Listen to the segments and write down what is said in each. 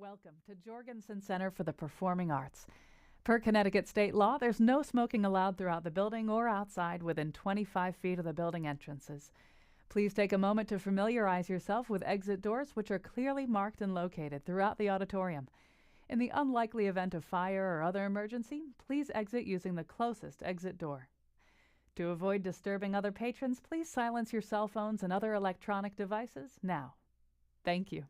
Welcome to Jorgensen Center for the Performing Arts. Per Connecticut state law, there's no smoking allowed throughout the building or outside within 25 feet of the building entrances. Please take a moment to familiarize yourself with exit doors, which are clearly marked and located throughout the auditorium. In the unlikely event of fire or other emergency, please exit using the closest exit door. To avoid disturbing other patrons, please silence your cell phones and other electronic devices now. Thank you.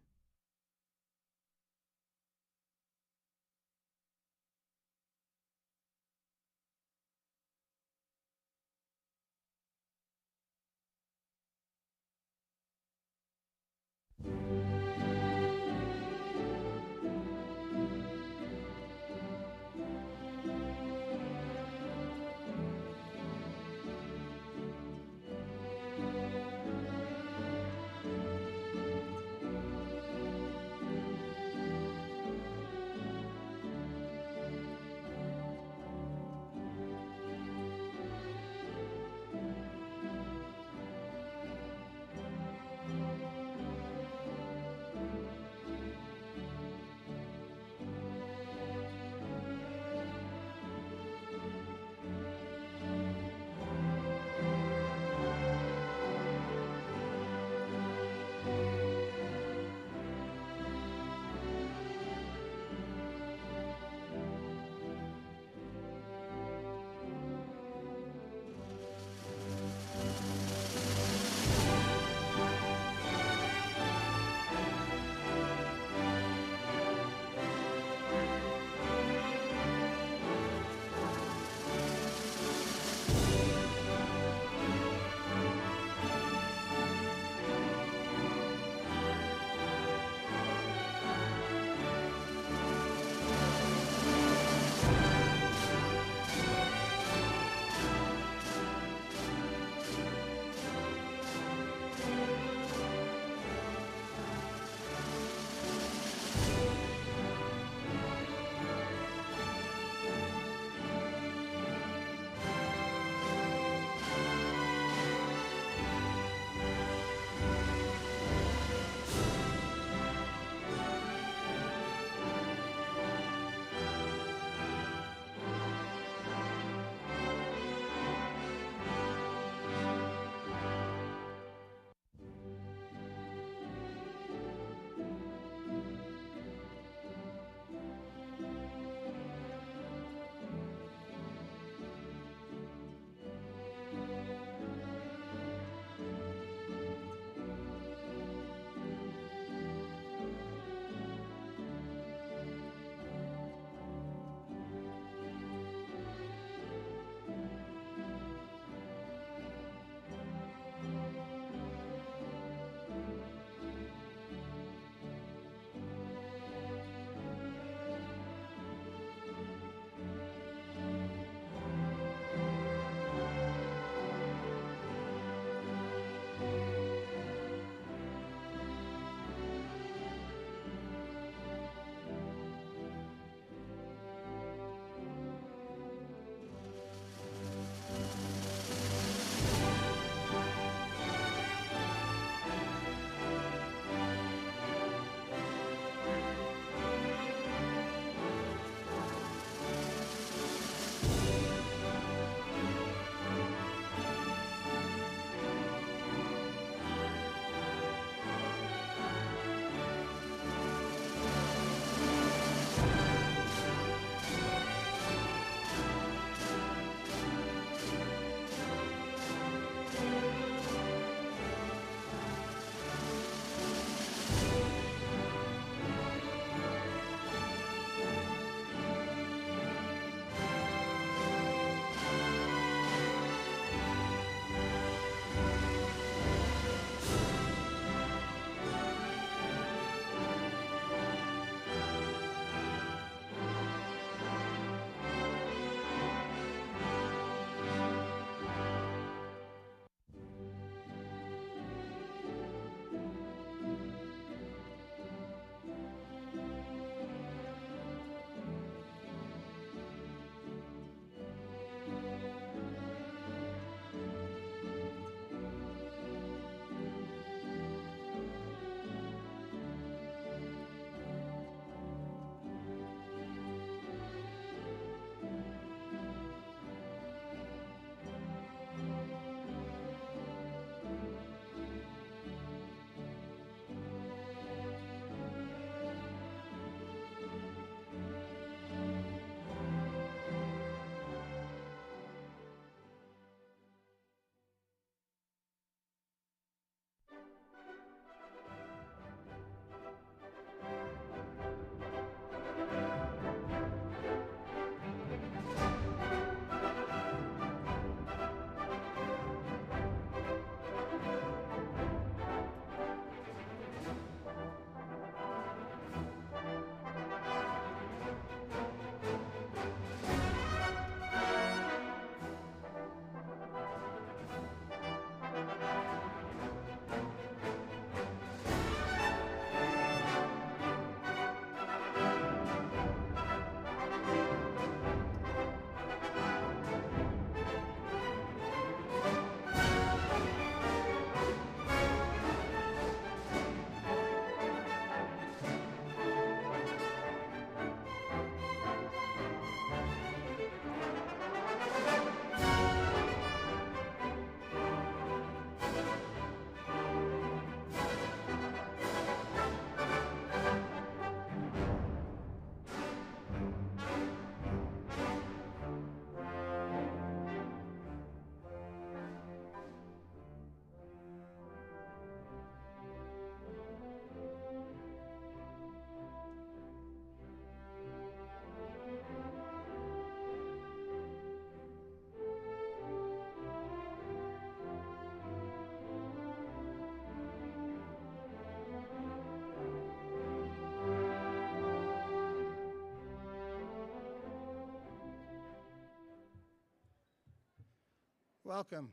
Welcome.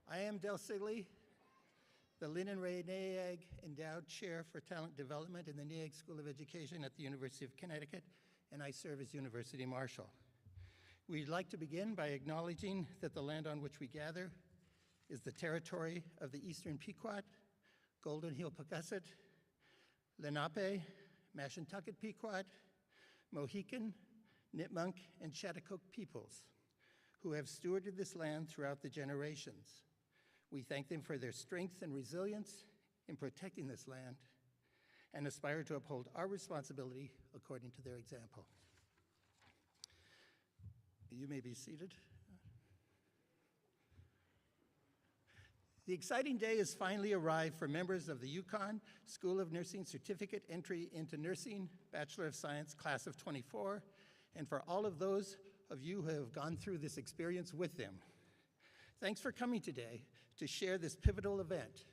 I am Del Sigley, the Lynn and Ray Naeg Endowed Chair for Talent Development in the Naeg School of Education at the University of Connecticut, and I serve as University Marshal. We'd like to begin by acknowledging that the land on which we gather is the territory of the Eastern Pequot, Golden Hill Pocasset, Lenape, Mashantucket Pequot, Mohican, Nipmunk, and Chattahoochee peoples, who have stewarded this land throughout the generations. We thank them for their strength and resilience in protecting this land and aspire to uphold our responsibility according to their example. You may be seated. The exciting day has finally arrived for members of the UConn School of Nursing Certificate Entry into Nursing, Bachelor of Science, Class of 24, and for all of those of you who have gone through this experience with them. Thanks for coming today to share this pivotal event.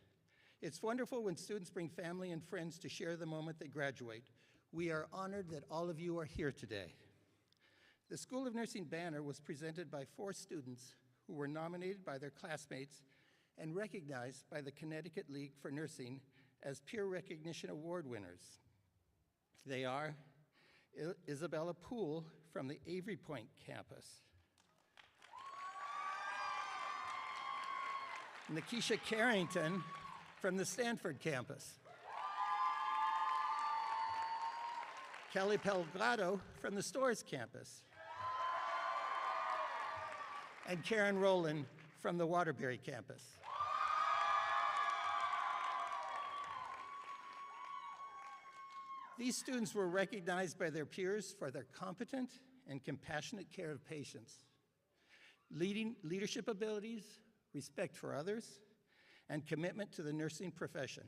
It's wonderful when students bring family and friends to share the moment they graduate. We are honored that all of you are here today. The School of Nursing banner was presented by 4 students who were nominated by their classmates and recognized by the Connecticut League for Nursing as peer recognition award winners. They are Isabella Poole from the Avery Point campus, Nikisha Carrington from the Stanford campus, Kelly Pelgado from the Storrs campus, and Karen Rowland from the Waterbury campus. These students were recognized by their peers for their competent and compassionate care of patients, leadership abilities, respect for others, and commitment to the nursing profession.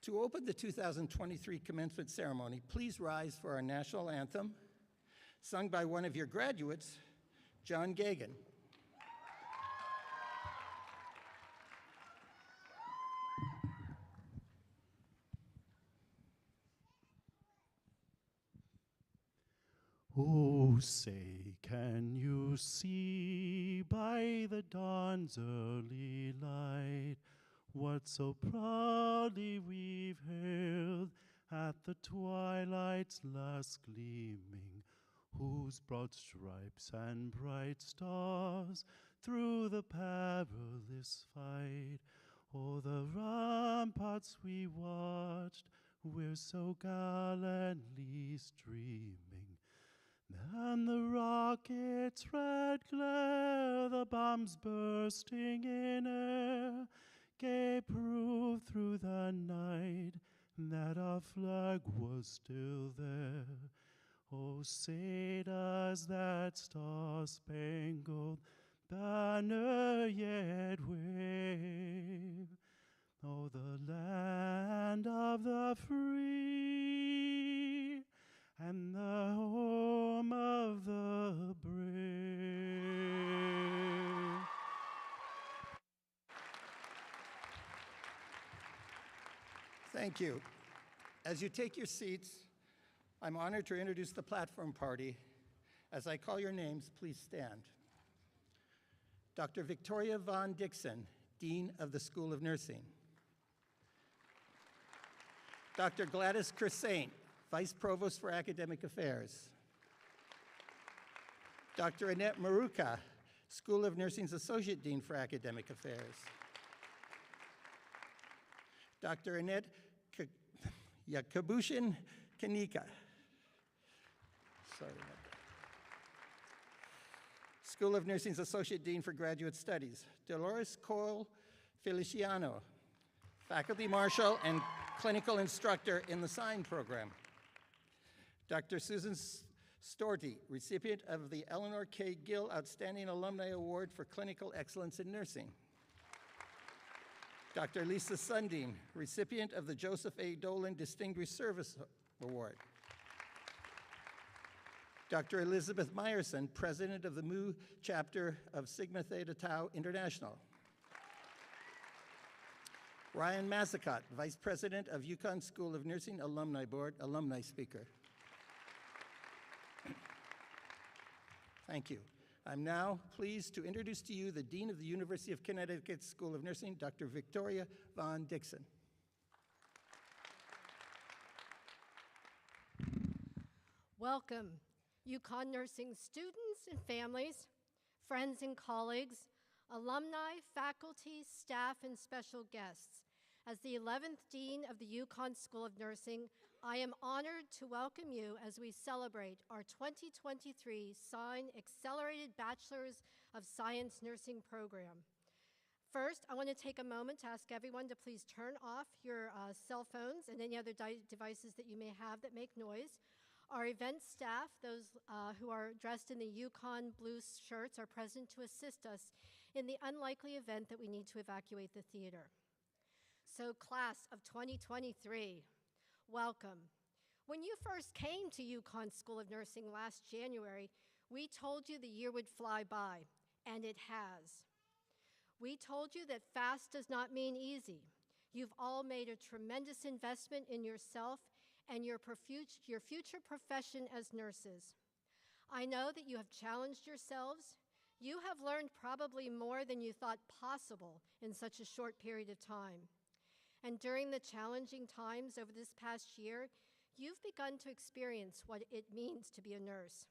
To open the 2023 commencement ceremony, please rise for our national anthem, sung by one of your graduates, John Gagan. Oh, say, can you see by the dawn's early light what so proudly we've hailed at the twilight's last gleaming, whose broad stripes and bright stars through the perilous fight o'er the ramparts we watched, we're so gallantly streaming. And the rocket's red glare, the bombs bursting in air, gave proof through the night that our flag was still there. Oh, say does that star-spangled banner yet wave? Oh, the land of the free and the home of the brave. Thank you. As you take your seats, I'm honored to introduce the platform party. As I call your names, please stand. Dr. Victoria Von Dixon, Dean of the School of Nursing. Dr. Gladys Cressaint, Vice Provost for Academic Affairs. Dr. Annette Maruka, School of Nursing's Associate Dean for Academic Affairs. Dr. Annette Yakubushin Kanika. Sorry about that. School of Nursing's Associate Dean for Graduate Studies. Dolores Cole Feliciano, Faculty Marshal and Clinical Instructor in the CEIN program. Dr. Susan Storti, recipient of the Eleanor K. Gill Outstanding Alumni Award for Clinical Excellence in Nursing. Dr. Lisa Sundin, recipient of the Joseph A. Dolan Distinguished Service Award. Dr. Elizabeth Meyerson, President of the Mu Chapter of Sigma Theta Tau International. Ryan Massicott, Vice President of UConn School of Nursing Alumni Board, Alumni Speaker. Thank you. I'm now pleased to introduce to you the Dean of the University of Connecticut School of Nursing, Dr. Victoria Von Dixon. Welcome, UConn nursing students and families, friends and colleagues, alumni, faculty, staff, and special guests. As the 11th Dean of the UConn School of Nursing, I am honored to welcome you as we celebrate our 2023 CEIN Accelerated Bachelor's of Science Nursing program. First, I want to take a moment to ask everyone to please turn off your cell phones and any other devices that you may have that make noise. Our event staff, those who are dressed in the UConn blue shirts, are present to assist us in the unlikely event that we need to evacuate the theater. So, class of 2023, welcome. When you first came to UConn School of Nursing last January, we told you the year would fly by, and it has. We told you that fast does not mean easy. You've all made a tremendous investment in yourself and your future profession as nurses. I know that you have challenged yourselves. You have learned probably more than you thought possible in such a short period of time. And during the challenging times over this past year, you've begun to experience what it means to be a nurse,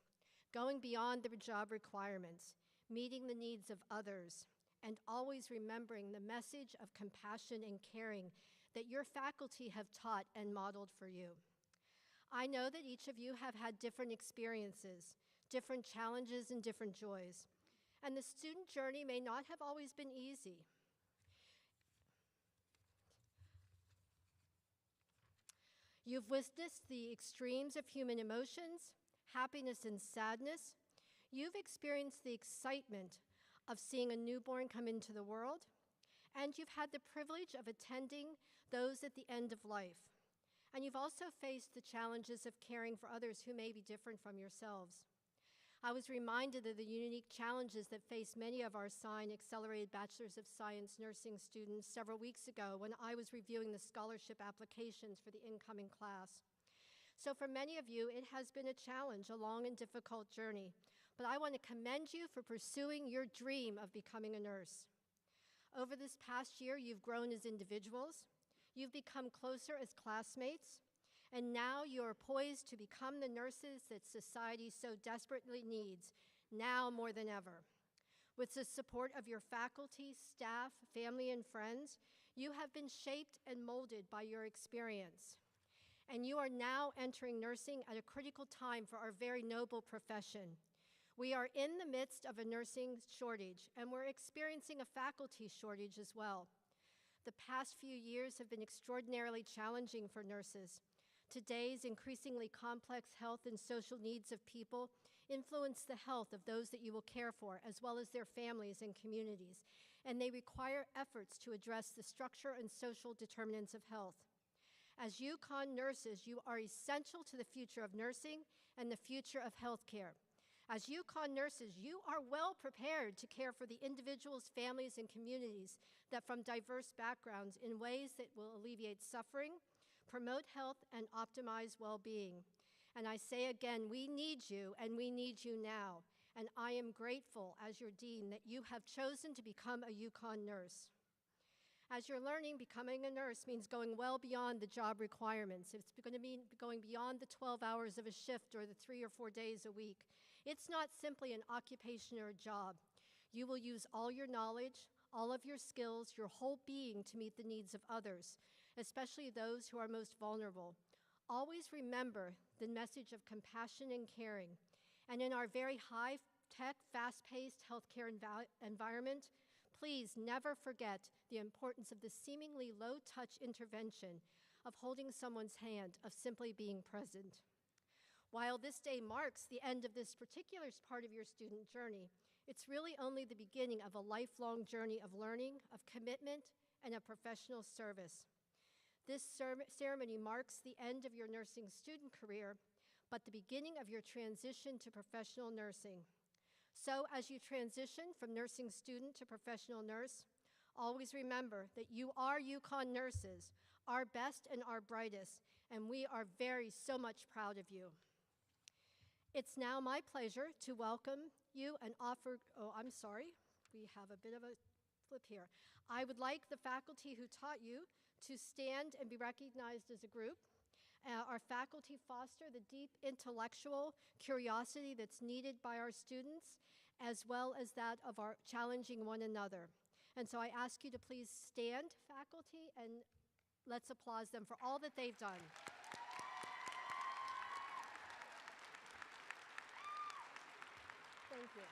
going beyond the job requirements, meeting the needs of others, and always remembering the message of compassion and caring that your faculty have taught and modeled for you. I know that each of you have had different experiences, different challenges, and different joys. And the student journey may not have always been easy. You've witnessed the extremes of human emotions, happiness and sadness. You've experienced the excitement of seeing a newborn come into the world, and you've had the privilege of attending those at the end of life. And you've also faced the challenges of caring for others who may be different from yourselves. I was reminded of the unique challenges that face many of our CEIN Accelerated Bachelor's of Science nursing students several weeks ago when I was reviewing the scholarship applications for the incoming class. So for many of you, it has been a challenge, a long and difficult journey, but I want to commend you for pursuing your dream of becoming a nurse. Over this past year, you've grown as individuals, you've become closer as classmates, and now you are poised to become the nurses that society so desperately needs, now more than ever. With the support of your faculty, staff, family, and friends, you have been shaped and molded by your experience. And you are now entering nursing at a critical time for our very noble profession. We are in the midst of a nursing shortage, and we're experiencing a faculty shortage as well. The past few years have been extraordinarily challenging for nurses. Today's increasingly complex health and social needs of people influence the health of those that you will care for, as well as their families and communities, and they require efforts to address the structure and social determinants of health. As UConn nurses, you are essential to the future of nursing and the future of healthcare. As UConn nurses, you are well prepared to care for the individuals, families, and communities that from diverse backgrounds in ways that will alleviate suffering, promote health, and optimize well-being. And I say again, we need you, and we need you now. And I am grateful as your dean that you have chosen to become a UConn nurse. As you're learning, becoming a nurse means going well beyond the job requirements. It's going to mean going beyond the 12 hours of a shift or the 3 or 4 days a week. It's not simply an occupation or a job. You will use all your knowledge, all of your skills, your whole being to meet the needs of others, especially those who are most vulnerable. Always remember the message of compassion and caring. And in our very high-tech, fast-paced healthcare environment, please never forget the importance of the seemingly low-touch intervention of holding someone's hand, of simply being present. While this day marks the end of this particular part of your student journey, it's really only the beginning of a lifelong journey of learning, of commitment, and of professional service. This ceremony marks the end of your nursing student career, but the beginning of your transition to professional nursing. So as you transition from nursing student to professional nurse, Always remember that you are UConn nurses, our best and our brightest, and we are so much proud of you. It's now my pleasure to welcome you and offer, I'm sorry, we have a bit of a flip here. I would like the faculty who taught you to stand and be recognized as a group. Our faculty foster the deep intellectual curiosity that's needed by our students, as well as that of our challenging one another. And so I ask you to please stand, faculty, and let's applaud them for all that they've done. Thank you.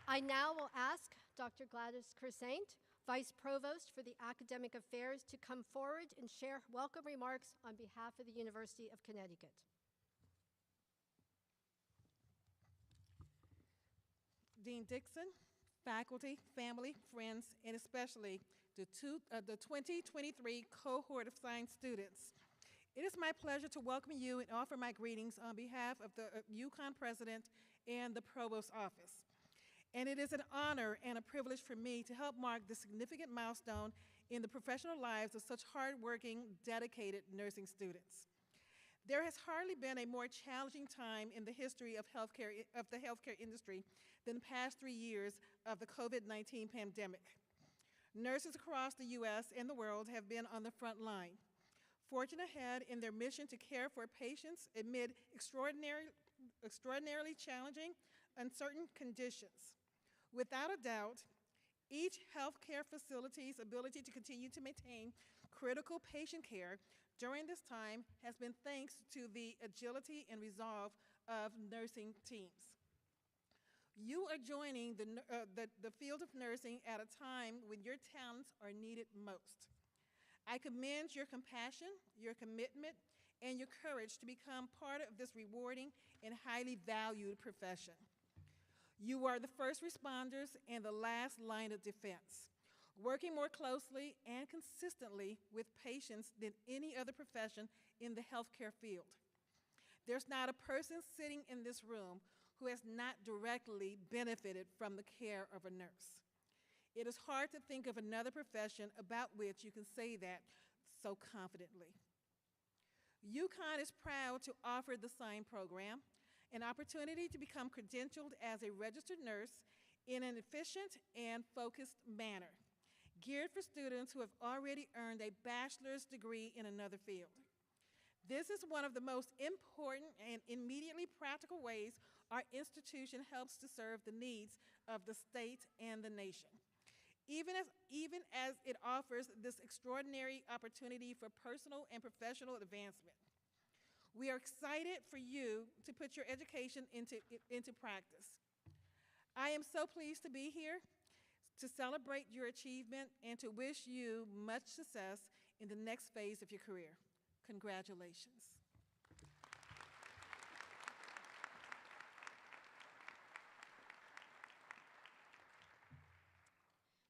I now will ask Dr. Gladys Crescent, Vice Provost for the Academic Affairs, to come forward and share welcome remarks on behalf of the University of Connecticut. Dean Dixon, faculty, family, friends, and especially the 2023 cohort of science students. It is my pleasure to welcome you and offer my greetings on behalf of the UConn President and the Provost's Office. And it is an honor and a privilege for me to help mark this significant milestone in the professional lives of such hardworking, dedicated nursing students. There has hardly been a more challenging time in the history of the healthcare industry than the past 3 years of the COVID-19 pandemic. Nurses across the U.S. and the world have been on the front line, forging ahead in their mission to care for patients amid extraordinarily challenging, uncertain conditions. Without a doubt, each healthcare facility's ability to continue to maintain critical patient care during this time has been thanks to the agility and resolve of nursing teams. You are joining the field of nursing at a time when your talents are needed most. I commend your compassion, your commitment, and your courage to become part of this rewarding and highly valued profession. You are the first responders and the last line of defense, working more closely and consistently with patients than any other profession in the healthcare field. There's not a person sitting in this room who has not directly benefited from the care of a nurse. It is hard to think of another profession about which you can say that so confidently. UConn is proud to offer the CEIN program, an opportunity to become credentialed as a registered nurse in an efficient and focused manner, geared for students who have already earned a bachelor's degree in another field. This is one of the most important and immediately practical ways our institution helps to serve the needs of the state and the nation, even as it offers this extraordinary opportunity for personal and professional advancement. We are excited for you to put your education into practice. I am so pleased to be here to celebrate your achievement and to wish you much success in the next phase of your career. Congratulations.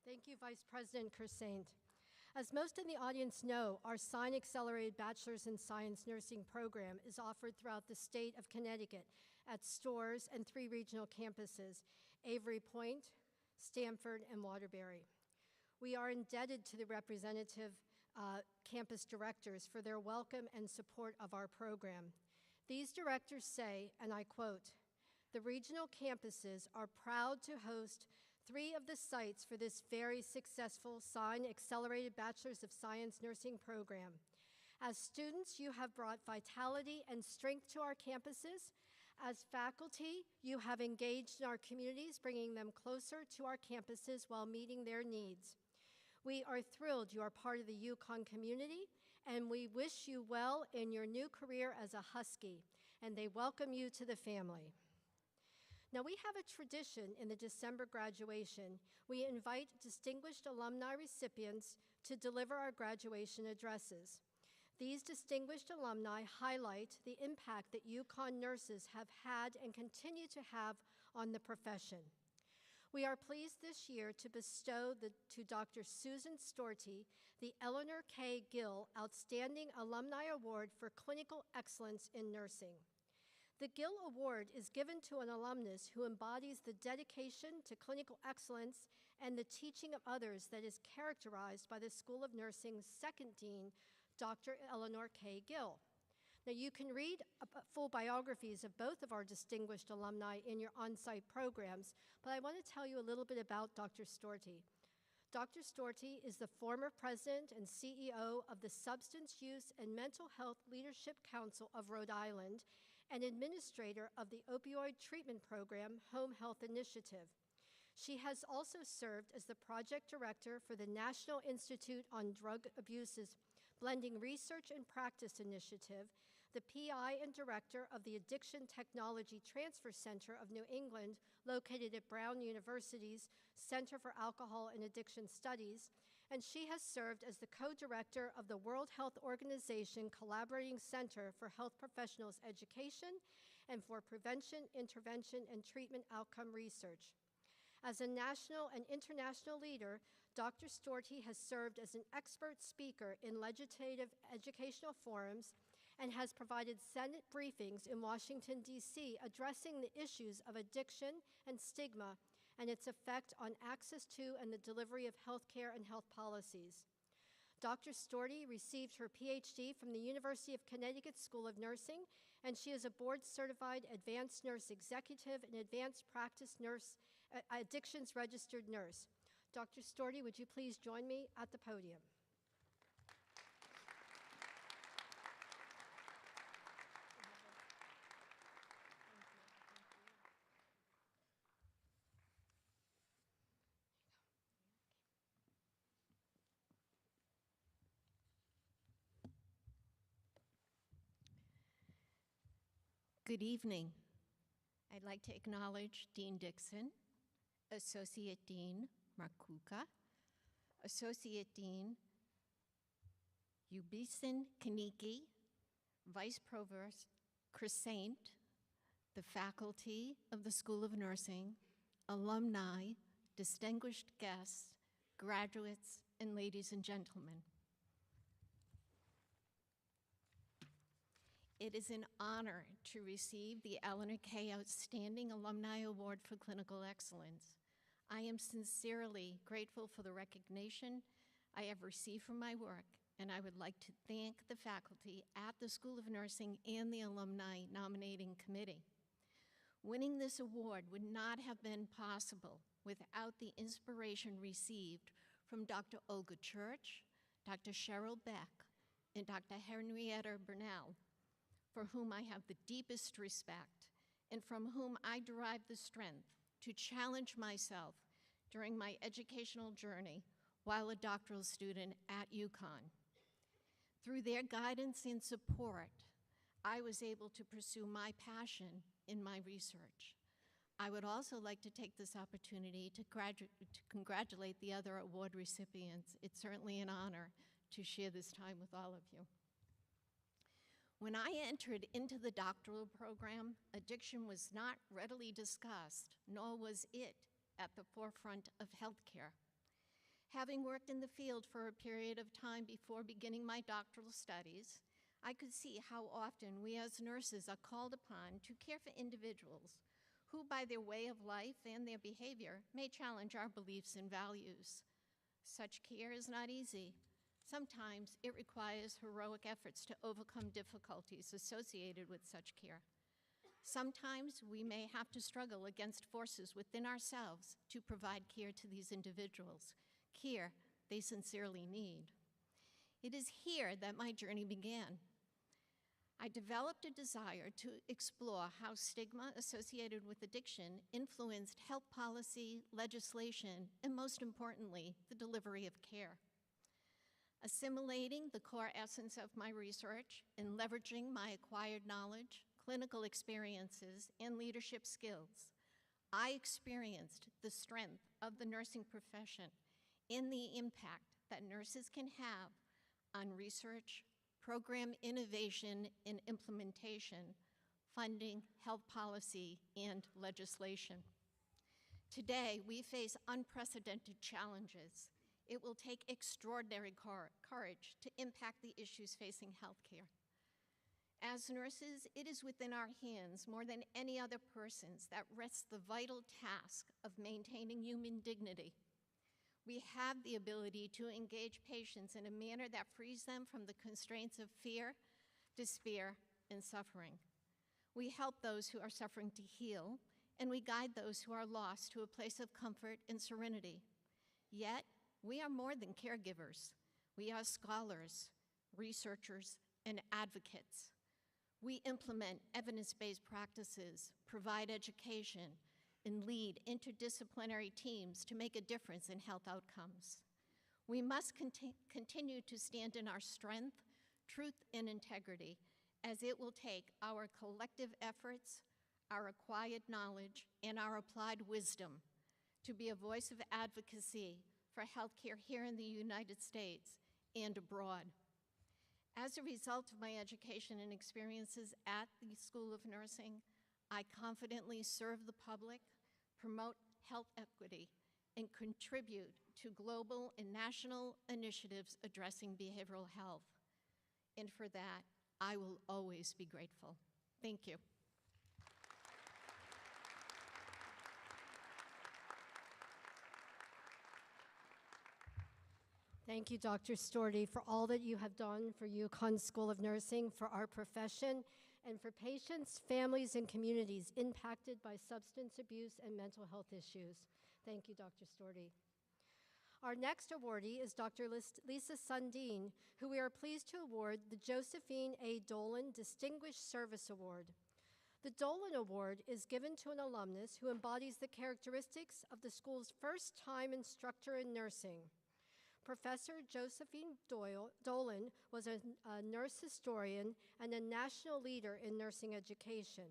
Thank you, Vice President Crescent. As most in the audience know, our CEIN Accelerated Bachelor's in Science Nursing program is offered throughout the state of Connecticut at Storrs and 3 regional campuses, Avery Point, Stamford, and Waterbury. We are indebted to the representative campus directors for their welcome and support of our program. These directors say, and I quote, "The regional campuses are proud to host 3 of the sites for this very successful CEIN Accelerated Bachelor's of Science Nursing program. As students, you have brought vitality and strength to our campuses. As faculty, you have engaged in our communities, bringing them closer to our campuses while meeting their needs. We are thrilled you are part of the UConn community, and we wish you well in your new career as a Husky, and they welcome you to the family." Now, we have a tradition in the December graduation. We invite distinguished alumni recipients to deliver our graduation addresses. These distinguished alumni highlight the impact that UConn nurses have had and continue to have on the profession. We are pleased this year to bestow to Dr. Susan Storti the Eleanor K. Gill Outstanding Alumni Award for Clinical Excellence in Nursing. The Gill Award is given to an alumnus who embodies the dedication to clinical excellence and the teaching of others that is characterized by the School of Nursing's second dean, Dr. Eleanor K. Gill. Now, you can read full biographies of both of our distinguished alumni in your on-site programs, but I want to tell you a little bit about Dr. Storti. Dr. Storti is the former president and CEO of the Substance Use and Mental Health Leadership Council of Rhode Island and administrator of the opioid treatment program Home Health Initiative. She has also served as the project director for the National Institute on Drug Abuse's Blending Research and Practice Initiative, the PI and director of the Addiction Technology Transfer Center of New England, located at Brown University's Center for Alcohol and Addiction Studies, and she has served as the co-director of the World Health Organization Collaborating Center for Health Professionals Education and for Prevention, Intervention, and Treatment Outcome Research. As a national and international leader, Dr. Storti has served as an expert speaker in legislative educational forums and has provided Senate briefings in Washington, D.C., addressing the issues of addiction and stigma and its effect on access to and the delivery of health care and health policies. Dr. Storti received her PhD from the University of Connecticut School of Nursing, and she is a board-certified advanced nurse executive and advanced practice nurse, addictions registered nurse. Dr. Storti, would you please join me at the podium? Good evening. I'd like to acknowledge Dean Dixon, Associate Dean Markuka, Associate Dean Ubisen Kaniki, Vice Provost Crescent, the faculty of the School of Nursing, alumni, distinguished guests, graduates, and ladies and gentlemen. It is an honor to receive the Eleanor K. Outstanding Alumni Award for Clinical Excellence. I am sincerely grateful for the recognition I have received for my work, and I would like to thank the faculty at the School of Nursing and the Alumni Nominating Committee. Winning this award would not have been possible without the inspiration received from Dr. Olga Church, Dr. Cheryl Beck, and Dr. Henrietta Burnell, for whom I have the deepest respect and from whom I derive the strength to challenge myself during my educational journey while a doctoral student at UConn. Through their guidance and support, I was able to pursue my passion in my research. I would also like to take this opportunity to congratulate the other award recipients. It's certainly an honor to share this time with all of you. When I entered into the doctoral program, addiction was not readily discussed, nor was it at the forefront of healthcare. Having worked in the field for a period of time before beginning my doctoral studies, I could see how often we as nurses are called upon to care for individuals who, by their way of life and their behavior, may challenge our beliefs and values. Such care is not easy. Sometimes it requires heroic efforts to overcome difficulties associated with such care. Sometimes we may have to struggle against forces within ourselves to provide care to these individuals, care they sincerely need. It is here that my journey began. I developed a desire to explore how stigma associated with addiction influenced health policy, legislation, and most importantly, the delivery of care. Assimilating the core essence of my research and leveraging my acquired knowledge, clinical experiences, and leadership skills, I experienced the strength of the nursing profession and the impact that nurses can have on research, program innovation and implementation, funding, health policy, and legislation. Today, we face unprecedented challenges. It will take extraordinary courage to impact the issues facing healthcare. As nurses, it is within our hands more than any other person's that rests the vital task of maintaining human dignity. We have the ability to engage patients in a manner that frees them from the constraints of fear, despair, and suffering. We help those who are suffering to heal, and we guide those who are lost to a place of comfort and serenity. Yet, we are more than caregivers. We are scholars, researchers, and advocates. We implement evidence-based practices, provide education, and lead interdisciplinary teams to make a difference in health outcomes. We must continue to stand in our strength, truth, and integrity, as it will take our collective efforts, our acquired knowledge, and our applied wisdom to be a voice of advocacy for healthcare here in the United States and abroad. As a result of my education and experiences at the School of Nursing, I confidently serve the public, promote health equity, and contribute to global and national initiatives addressing behavioral health. And for that, I will always be grateful. Thank you. Thank you, Dr. Storti, for all that you have done for UConn School of Nursing, for our profession, and for patients, families, and communities impacted by substance abuse and mental health issues. Thank you, Dr. Storti. Our next awardee is Dr. Lisa Sundin, who we are pleased to award the Josephine A. Dolan Distinguished Service Award. The Dolan Award is given to an alumnus who embodies the characteristics of the school's first-time instructor in nursing. Professor Josephine Dolan was a nurse historian and a national leader in nursing education.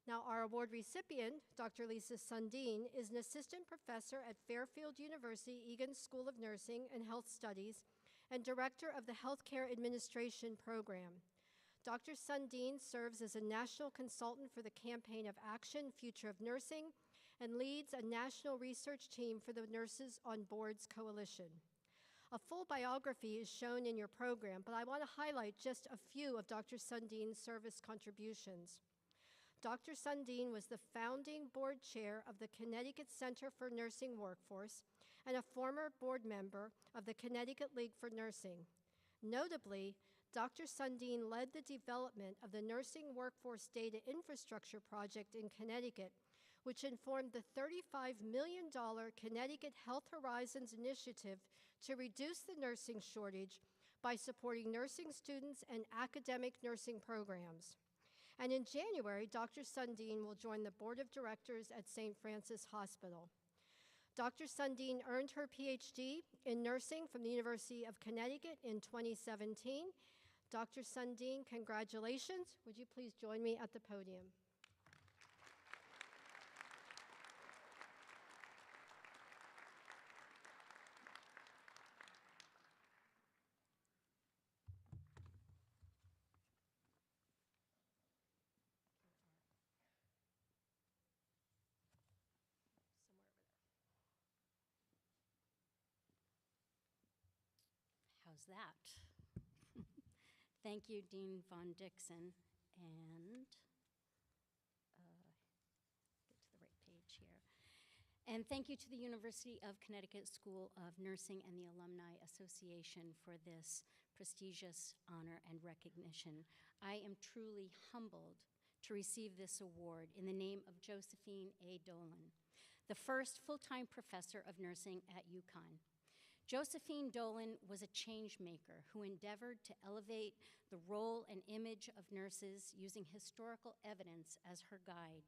Now, our award recipient, Dr. Lisa Sundin, is an assistant professor at Fairfield University Egan School of Nursing and Health Studies and director of the Healthcare Administration Program. Dr. Sundin serves as a national consultant for the Campaign of Action, Future of Nursing, and leads a national research team for the Nurses on Boards Coalition. A full biography is shown in your program, but I want to highlight just a few of Dr. Sundin's service contributions. Dr. Sundin was the founding board chair of the Connecticut Center for Nursing Workforce and a former board member of the Connecticut League for Nursing. Notably, Dr. Sundin led the development of the Nursing Workforce Data Infrastructure Project in Connecticut, which informed the $35 million Connecticut Health Horizons initiative to reduce the nursing shortage by supporting nursing students and academic nursing programs. And in January, Dr. Sundin will join the board of directors at St. Francis Hospital. Dr. Sundin earned her PhD in nursing from the University of Connecticut in 2017. Dr. Sundin, congratulations. Would you please join me at the podium? How's that? Thank you, Dean Von Dixon, and get to the right page here. And thank you to the University of Connecticut School of Nursing and the Alumni Association for this prestigious honor and recognition. I am truly humbled to receive this award in the name of Josephine A. Dolan, the first full-time professor of nursing at UConn. Josephine Dolan was a change maker who endeavored to elevate the role and image of nurses using historical evidence as her guide.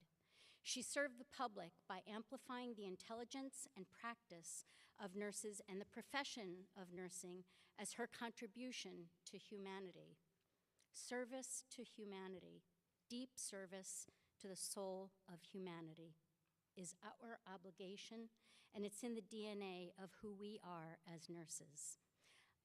She served the public by amplifying the intelligence and practice of nurses and the profession of nursing as her contribution to humanity. Service to humanity, deep service to the soul of humanity, is our obligation, and it's in the DNA of who we are as nurses.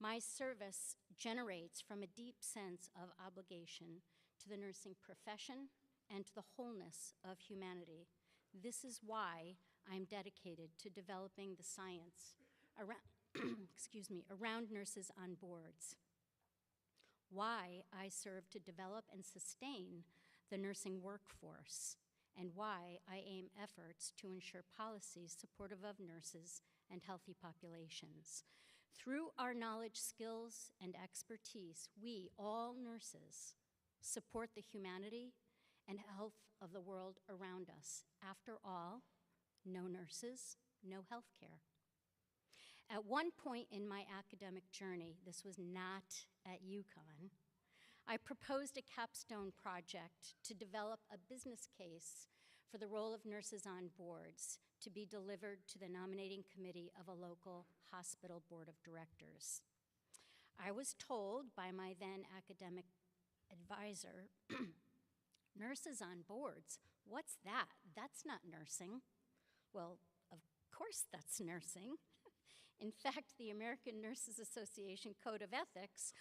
My service generates from a deep sense of obligation to the nursing profession and to the wholeness of humanity. This is why I'm dedicated to developing the science around, around nurses on boards. why I serve to develop and sustain the nursing workforce, and why I aim efforts to ensure policies supportive of nurses and healthy populations. Through our knowledge, skills, and expertise, we, all nurses, support the humanity and health of the world around us. After all, no nurses, no health care. At one point in my academic journey, this was not at UConn, I proposed a capstone project to develop a business case for the role of nurses on boards to be delivered to the nominating committee of a local hospital board of directors. I was told by my then academic advisor, nurses on boards, what's that? That's not nursing. Well, of course that's nursing. In fact, the American Nurses Association Code of Ethics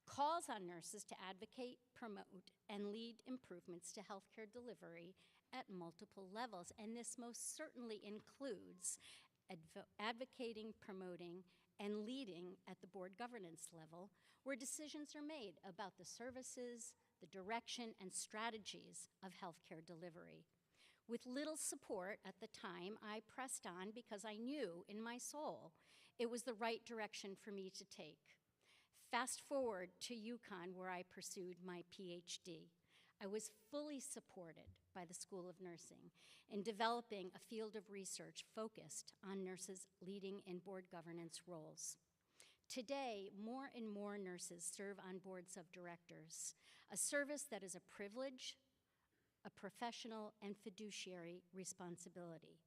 calls on nurses to advocate, promote, and lead improvements to healthcare delivery at multiple levels, and this most certainly includes advocating, promoting, and leading at the board governance level, where decisions are made about the services, the direction, and strategies of healthcare delivery. With little support at the time, I pressed on because I knew in my soul it was the right direction for me to take. Fast forward to UConn, where I pursued my PhD. I was fully supported by the School of Nursing in developing a field of research focused on nurses leading in board governance roles. Today, more and more nurses serve on boards of directors, a service that is a privilege, a professional, and fiduciary responsibility.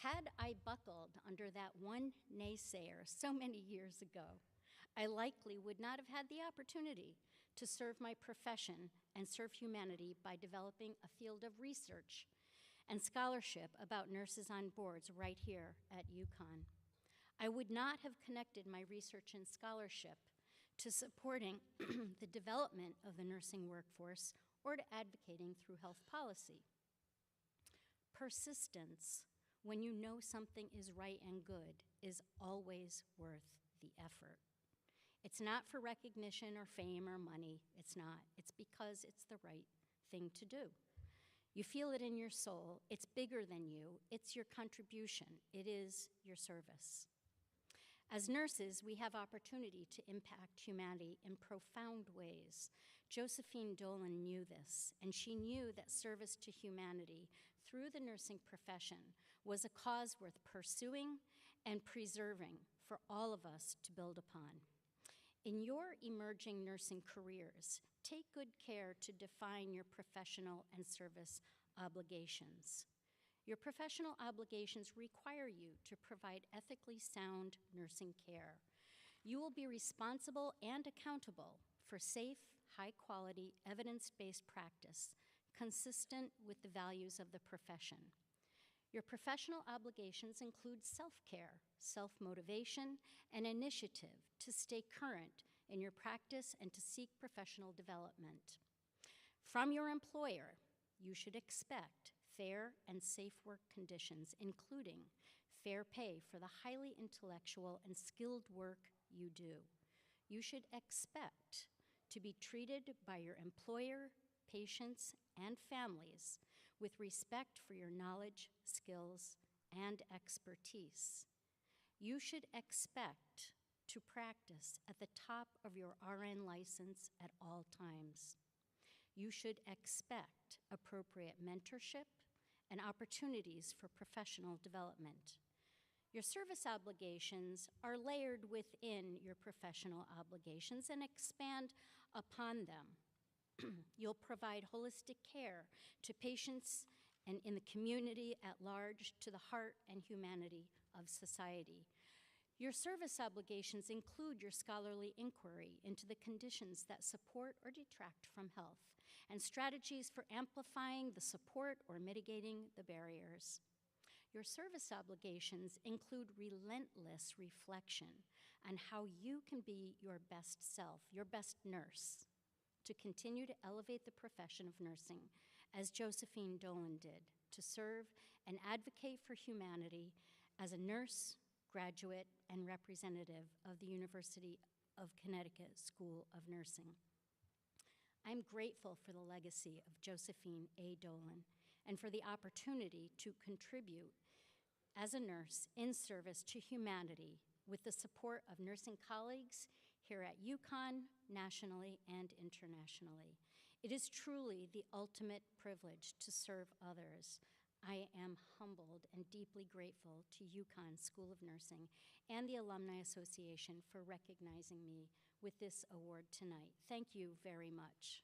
Had I buckled under that one naysayer so many years ago, I likely would not have had the opportunity to serve my profession and serve humanity by developing a field of research and scholarship about nurses on boards right here at UConn. I would not have connected my research and scholarship to supporting the development of the nursing workforce or to advocating through health policy. Persistence, when you know something is right and good, is always worth the effort. It's not for recognition or fame or money. It's not. It's because it's the right thing to do. You feel it in your soul. It's bigger than you. It's your contribution. It is your service. As nurses, we have opportunity to impact humanity in profound ways. Josephine Dolan knew this, and she knew that service to humanity through the nursing profession was a cause worth pursuing and preserving for all of us to build upon. In your emerging nursing careers, take good care to define your professional and service obligations. Your professional obligations require you to provide ethically sound nursing care. You will be responsible and accountable for safe, high-quality, evidence-based practice consistent with the values of the profession. Your professional obligations include self-care, self-motivation, and initiative to stay current in your practice and to seek professional development. From your employer, you should expect fair and safe work conditions, including fair pay for the highly intellectual and skilled work you do. You should expect to be treated by your employer, patients, and families with respect for your knowledge, skills, and expertise. You should expect to practice at the top of your RN license at all times. You should expect appropriate mentorship and opportunities for professional development. Your service obligations are layered within your professional obligations and expand upon them. You'll provide holistic care to patients and in the community at large, to the heart and humanity of society. Your service obligations include your scholarly inquiry into the conditions that support or detract from health, and strategies for amplifying the support or mitigating the barriers. Your service obligations include relentless reflection on how you can be your best self, your best nurse, to continue to elevate the profession of nursing, as Josephine Dolan did, to serve and advocate for humanity as a nurse, graduate, and representative of the University of Connecticut School of Nursing. I'm grateful for the legacy of Josephine A. Dolan and for the opportunity to contribute as a nurse in service to humanity with the support of nursing colleagues here at UConn, nationally and internationally. It is truly the ultimate privilege to serve others. I am humbled and deeply grateful to UConn School of Nursing and the Alumni Association for recognizing me with this award tonight. Thank you very much.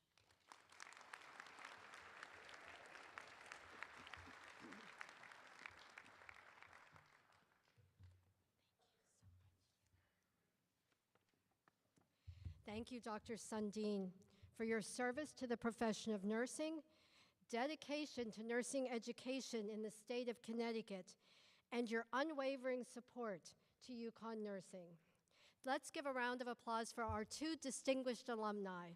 Thank you, Dr. Sundin, for your service to the profession of nursing, dedication to nursing education in the state of Connecticut, and your unwavering support to UConn Nursing. Let's give a round of applause for our two distinguished alumni.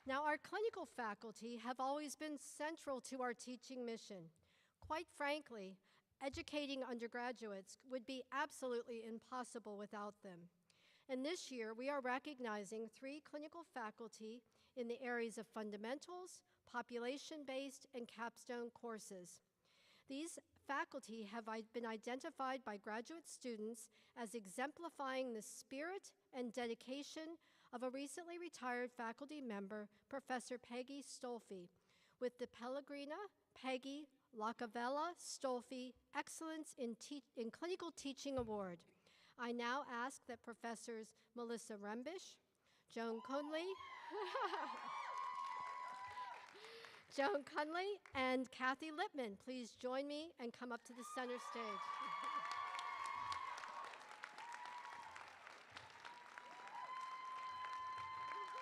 Now, our clinical faculty have always been central to our teaching mission. Quite frankly, educating undergraduates would be absolutely impossible without them. And this year, we are recognizing 3 clinical faculty in the areas of fundamentals, population-based, and capstone courses. These faculty have been identified by graduate students as exemplifying the spirit and dedication of a recently retired faculty member, Professor Peggy Stolfi, with the Pellegrina Peggy Lacavella Stolfi Excellence in Clinical Teaching Award. I now ask that Professors Melissa Rembish, Joan Conley, Joan Conley, and Kathy Lippman please join me and come up to the center stage. We're going to step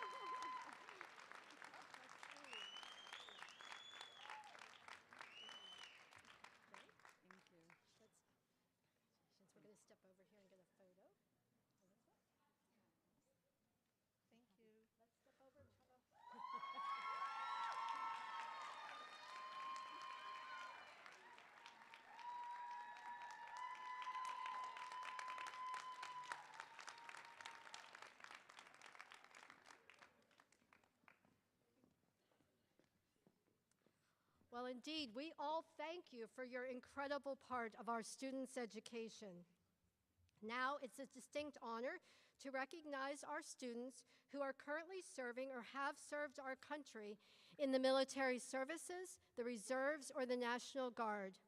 over here and get a photo. Thank you. Let's step over and have a... Well, indeed, we all thank you for your incredible part of our students' education. Now, it's a distinct honor to recognize our students who are currently serving or have served our country in the military services, the reserves, or the National Guard.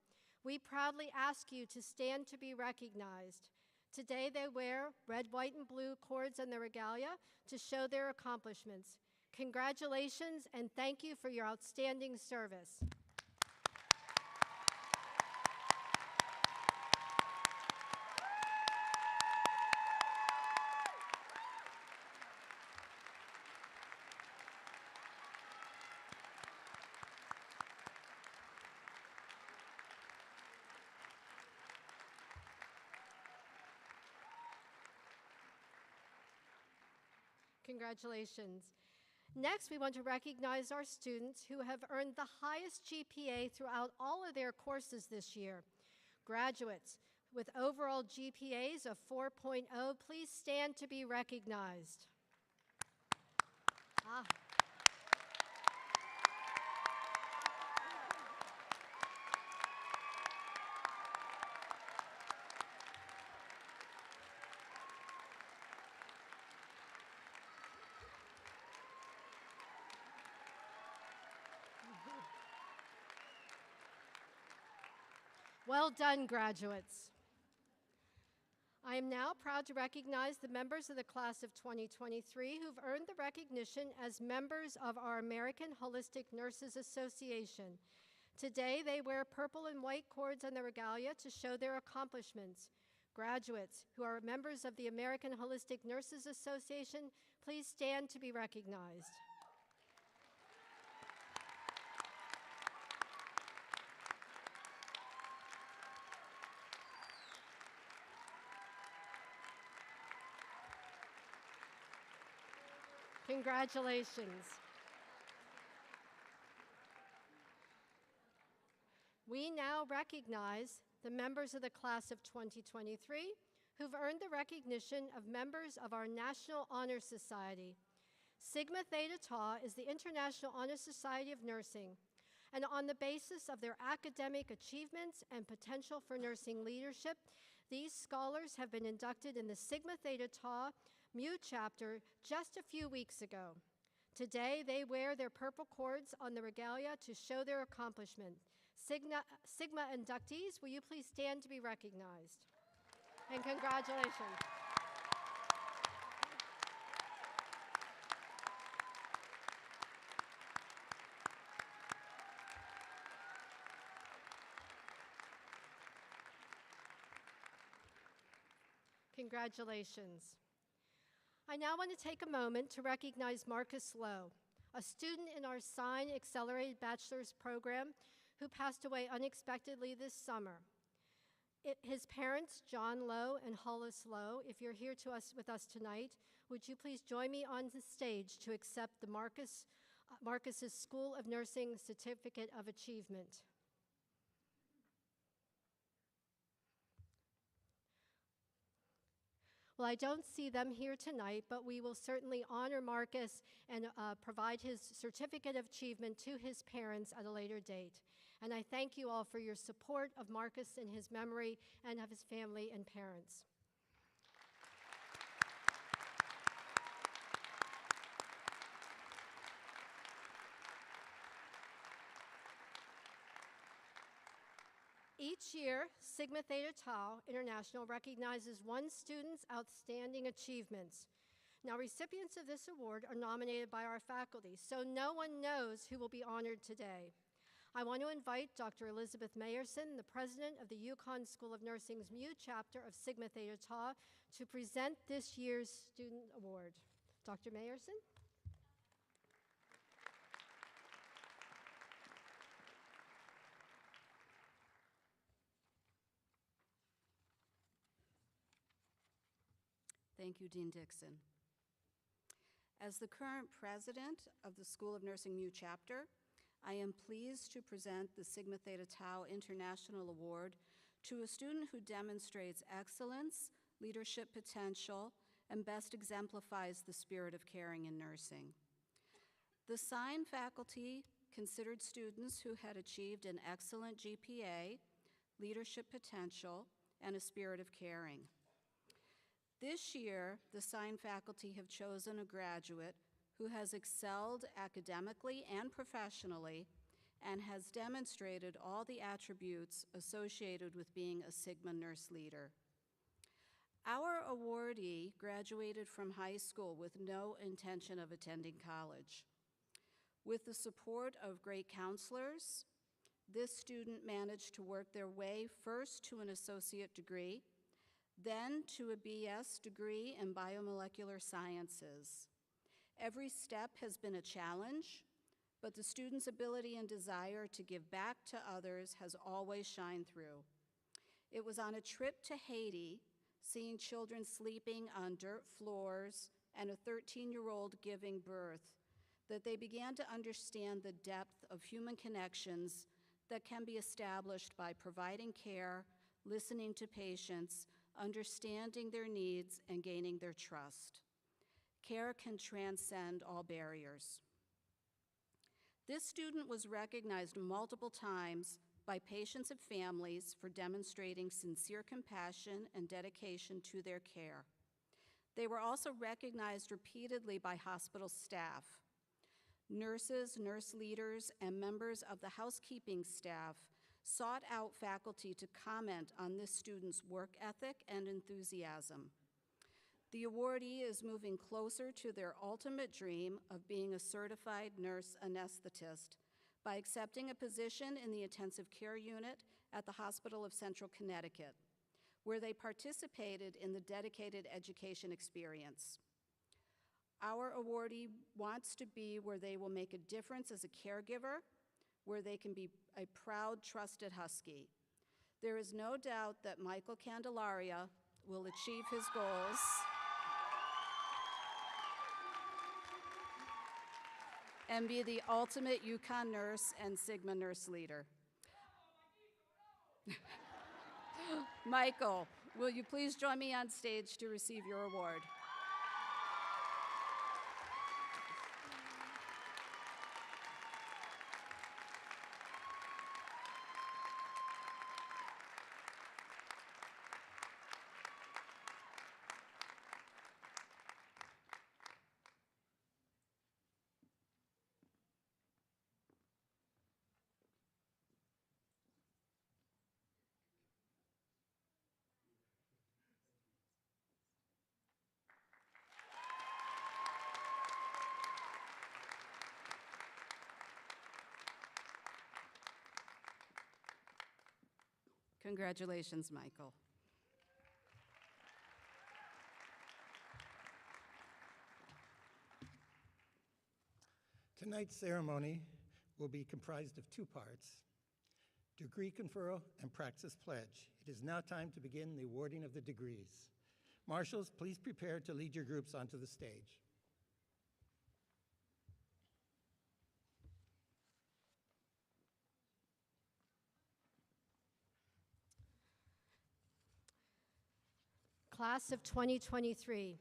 We proudly ask you to stand to be recognized. Today, they wear red, white, and blue cords on their regalia to show their accomplishments. Congratulations, and thank you for your outstanding service. Congratulations. Next, we want to recognize our students who have earned the highest GPA throughout all of their courses this year. Graduates with overall GPAs of 4.0, please stand to be recognized. Well done, graduates. I am now proud to recognize the members of the class of 2023 who've earned the recognition as members of our American Holistic Nurses Association. Today, they wear purple and white cords on their regalia to show their accomplishments. Graduates who are members of the American Holistic Nurses Association, please stand to be recognized. Congratulations. We now recognize the members of the class of 2023 who've earned the recognition of members of our National Honor Society. Sigma Theta Tau is the International Honor Society of Nursing, and on the basis of their academic achievements and potential for nursing leadership, these scholars have been inducted in the Sigma Theta Tau Mu chapter just a few weeks ago. Today, they wear their purple cords on the regalia to show their accomplishment. Sigma inductees, will you please stand to be recognized? And congratulations. Congratulations. I now want to take a moment to recognize Marcus Lowe, a student in our CEIN Accelerated Bachelor's Program who passed away unexpectedly this summer. His parents, John Lowe and Hollis Lowe, if you're here with us tonight, would you please join me on the stage to accept the Marcus's School of Nursing Certificate of Achievement. Well, I don't see them here tonight, but we will certainly honor Marcus and provide his Certificate of Achievement to his parents at a later date. And I thank you all for your support of Marcus and his memory and of his family and parents. Each year, Sigma Theta Tau International recognizes one student's outstanding achievements. Now, recipients of this award are nominated by our faculty, so no one knows who will be honored today. I want to invite Dr. Elizabeth Mayerson, the president of the UConn School of Nursing's Mu chapter of Sigma Theta Tau, to present this year's student award. Dr. Mayerson? Thank you, Dean Dixon. As the current president of the School of Nursing Mu chapter, I am pleased to present the Sigma Theta Tau International Award to a student who demonstrates excellence, leadership potential, and best exemplifies the spirit of caring in nursing. The CEIN faculty considered students who had achieved an excellent GPA, leadership potential, and a spirit of caring. This year, the CEIN faculty have chosen a graduate who has excelled academically and professionally and has demonstrated all the attributes associated with being a Sigma nurse leader. Our awardee graduated from high school with no intention of attending college. With the support of great counselors, this student managed to work their way first to an associate degree, then to a BS degree in biomolecular sciences. Every step has been a challenge, but the student's ability and desire to give back to others has always shined through. It was on a trip to Haiti, seeing children sleeping on dirt floors and a 13-year-old giving birth, that they began to understand the depth of human connections that can be established by providing care, listening to patients, understanding their needs, and gaining their trust. Care can transcend all barriers. This student was recognized multiple times by patients and families for demonstrating sincere compassion and dedication to their care. They were also recognized repeatedly by hospital staff. Nurses, nurse leaders, and members of the housekeeping staff sought out faculty to comment on this student's work ethic and enthusiasm. The awardee is moving closer to their ultimate dream of being a certified nurse anesthetist by accepting a position in the intensive care unit at the Hospital of Central Connecticut, where they participated in the dedicated education experience. Our awardee wants to be where they will make a difference as a caregiver, where they can be a proud, trusted Husky. There is no doubt that Michael Candelaria will achieve his goals and be the ultimate UConn nurse and Sigma nurse leader. Michael, Will you please join me on stage to receive your award? Congratulations, Michael. Tonight's ceremony will be comprised of two parts: degree conferral and praxis pledge. It is now time to begin the awarding of the degrees. Marshals, please prepare to lead your groups onto the stage. Class of 2023,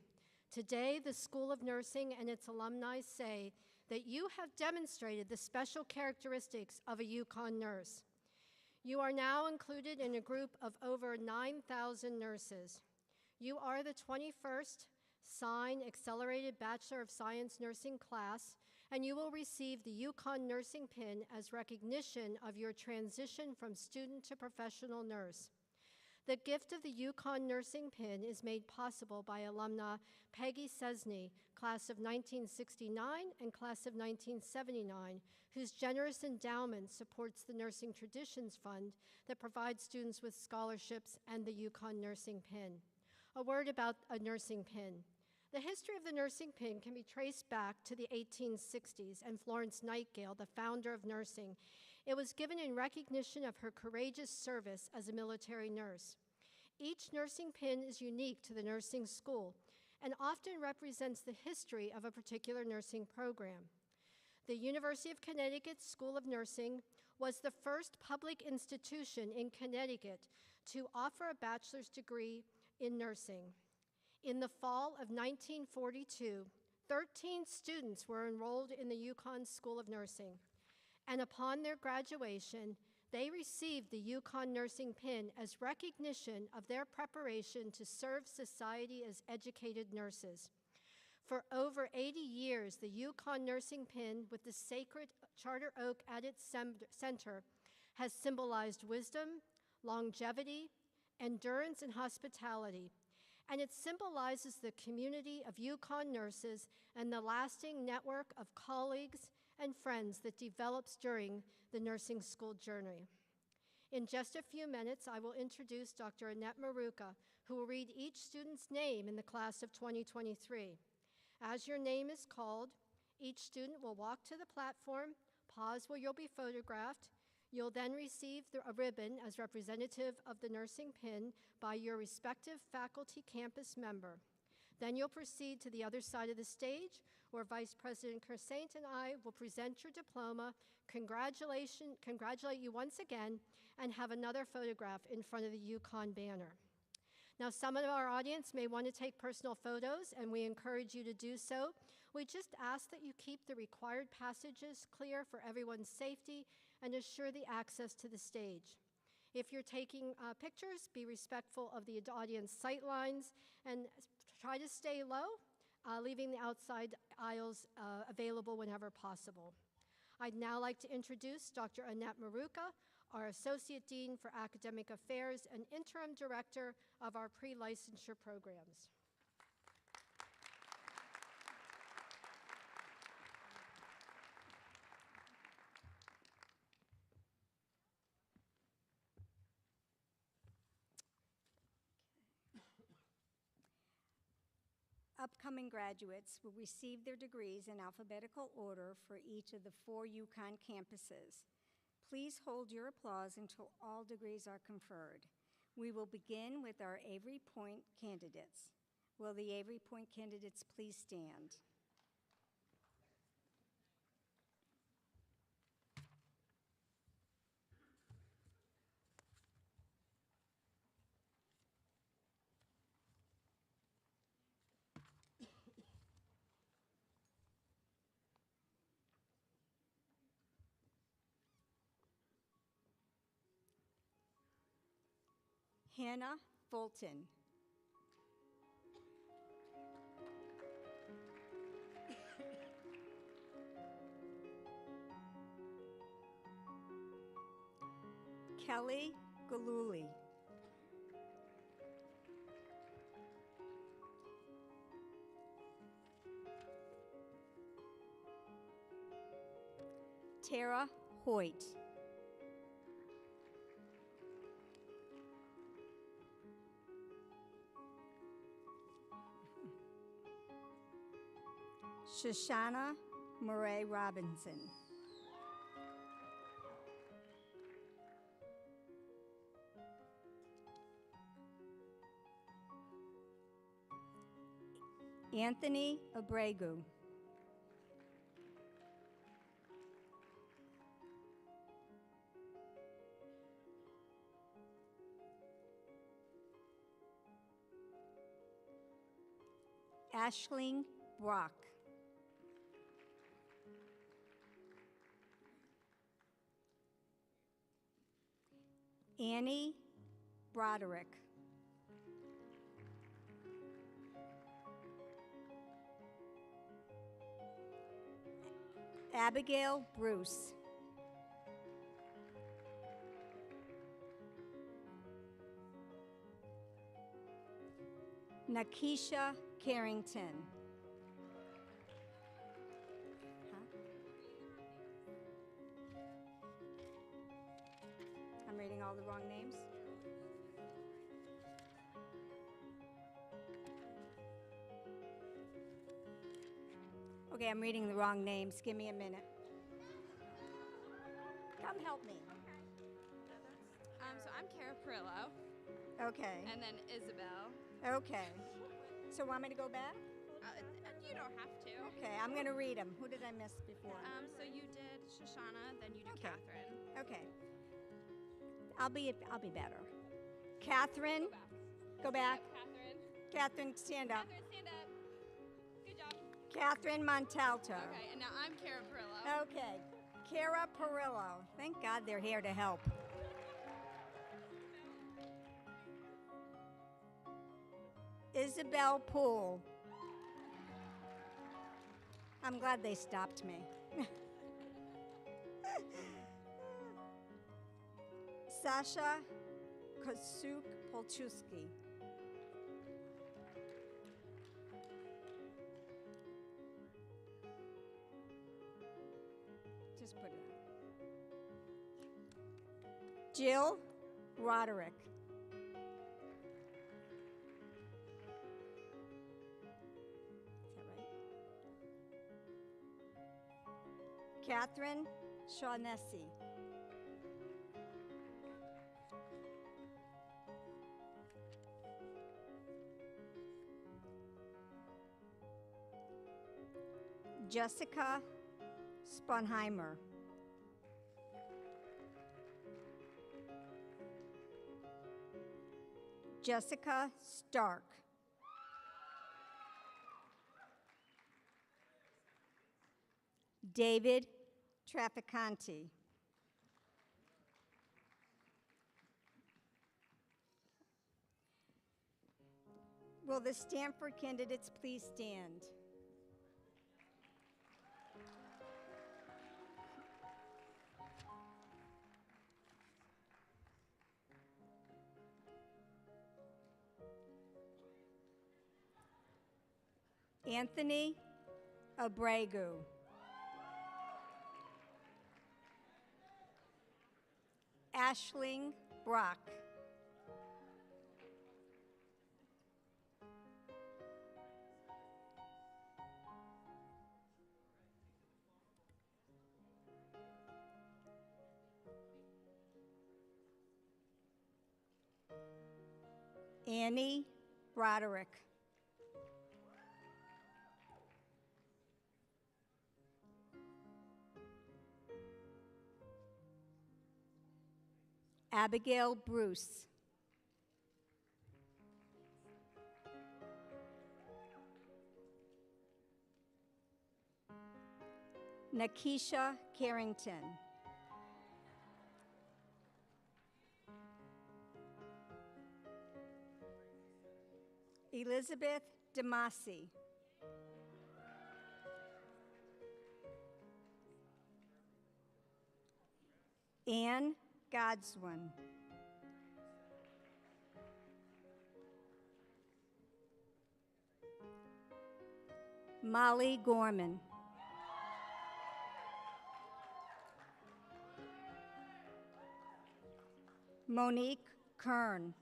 today the School of Nursing and its alumni say that you have demonstrated the special characteristics of a UConn nurse. You are now included in a group of over 9,000 nurses. You are the 21st CEIN Accelerated Bachelor of Science Nursing class, and you will receive the UConn Nursing Pin as recognition of your transition from student to professional nurse. The gift of the UConn Nursing Pin is made possible by alumna Peggy Cesney, class of 1969 and class of 1979, whose generous endowment supports the Nursing Traditions Fund that provides students with scholarships and the UConn Nursing Pin. A word about a nursing pin. The history of the nursing pin can be traced back to the 1860s and Florence Nightingale, the founder of nursing. It was given in recognition of her courageous service as a military nurse. Each nursing pin is unique to the nursing school and often represents the history of a particular nursing program. The University of Connecticut School of Nursing was the first public institution in Connecticut to offer a bachelor's degree in nursing. In the fall of 1942, 13 students were enrolled in the UConn School of Nursing, and upon their graduation, they received the UConn Nursing Pin as recognition of their preparation to serve society as educated nurses. For over 80 years, the UConn Nursing Pin, with the sacred charter oak at its center, has symbolized wisdom, longevity, endurance, and hospitality. And it symbolizes the community of UConn nurses and the lasting network of colleagues and friends that develops during the nursing school journey. In just a few minutes, I will introduce Dr. Annette Maruca, who will read each student's name in the class of 2023. As your name is called, each student will walk to the platform, pause where you'll be photographed. You'll then receive a ribbon as representative of the nursing pin by your respective faculty campus member. Then you'll proceed to the other side of the stage, where Vice President Kersaint and I will present your diploma, congratulate you once again, and have another photograph in front of the UConn banner. Now, some of our audience may want to take personal photos, and we encourage you to do so. We just ask that you keep the required passages clear for everyone's safety and assure the access to the stage. If you're taking pictures, be respectful of the audience sight lines and try to stay low, leaving the outside aisles available whenever possible. I'd now like to introduce Dr. Annette Maruca, our Associate Dean for Academic Affairs and Interim Director of our pre-licensure programs. Upcoming graduates will receive their degrees in alphabetical order for each of the 4 UConn campuses. Please hold your applause until all degrees are conferred. We will begin with our Avery Point candidates. Will the Avery Point candidates please stand? Hannah Fulton. Kelly Galuli. Tara Hoyt. Shoshana Murray Robinson. Anthony Abregu. Ashling Brock. Annie Broderick. Abigail Bruce. Nakisha Carrington. I'm reading all the wrong names. Okay, I'm reading the wrong names. Give me a minute. Come help me. So I'm Kara Perillo. Okay. And then Isabel. Okay. So want me to go back? You don't have to. Okay, I'm going to read them. Who did I miss before? So you did Shoshana, then you did Okay. Catherine. Okay. I'll be better. Catherine. Go back. Catherine. Catherine, stand up. Catherine, stand up. Good job. Catherine Montalto. Okay, and now I'm Kara Perillo. Okay. Kara Perillo. Thank God they're here to help. Isabel Poole. I'm glad they stopped me. Sasha Kosuk Polchuski. Just put it on. Jill Roderick. Is that right? Catherine Shaughnessy. Jessica Sponheimer. Jessica Stark. David Traficante. Will the Stanford candidates please stand? Anthony Abregu. Ashling Brock. Annie Broderick. Abigail Bruce. Nakisha Carrington. Elizabeth Demasi. Anne Godswin. Molly Gorman. Monique Kern.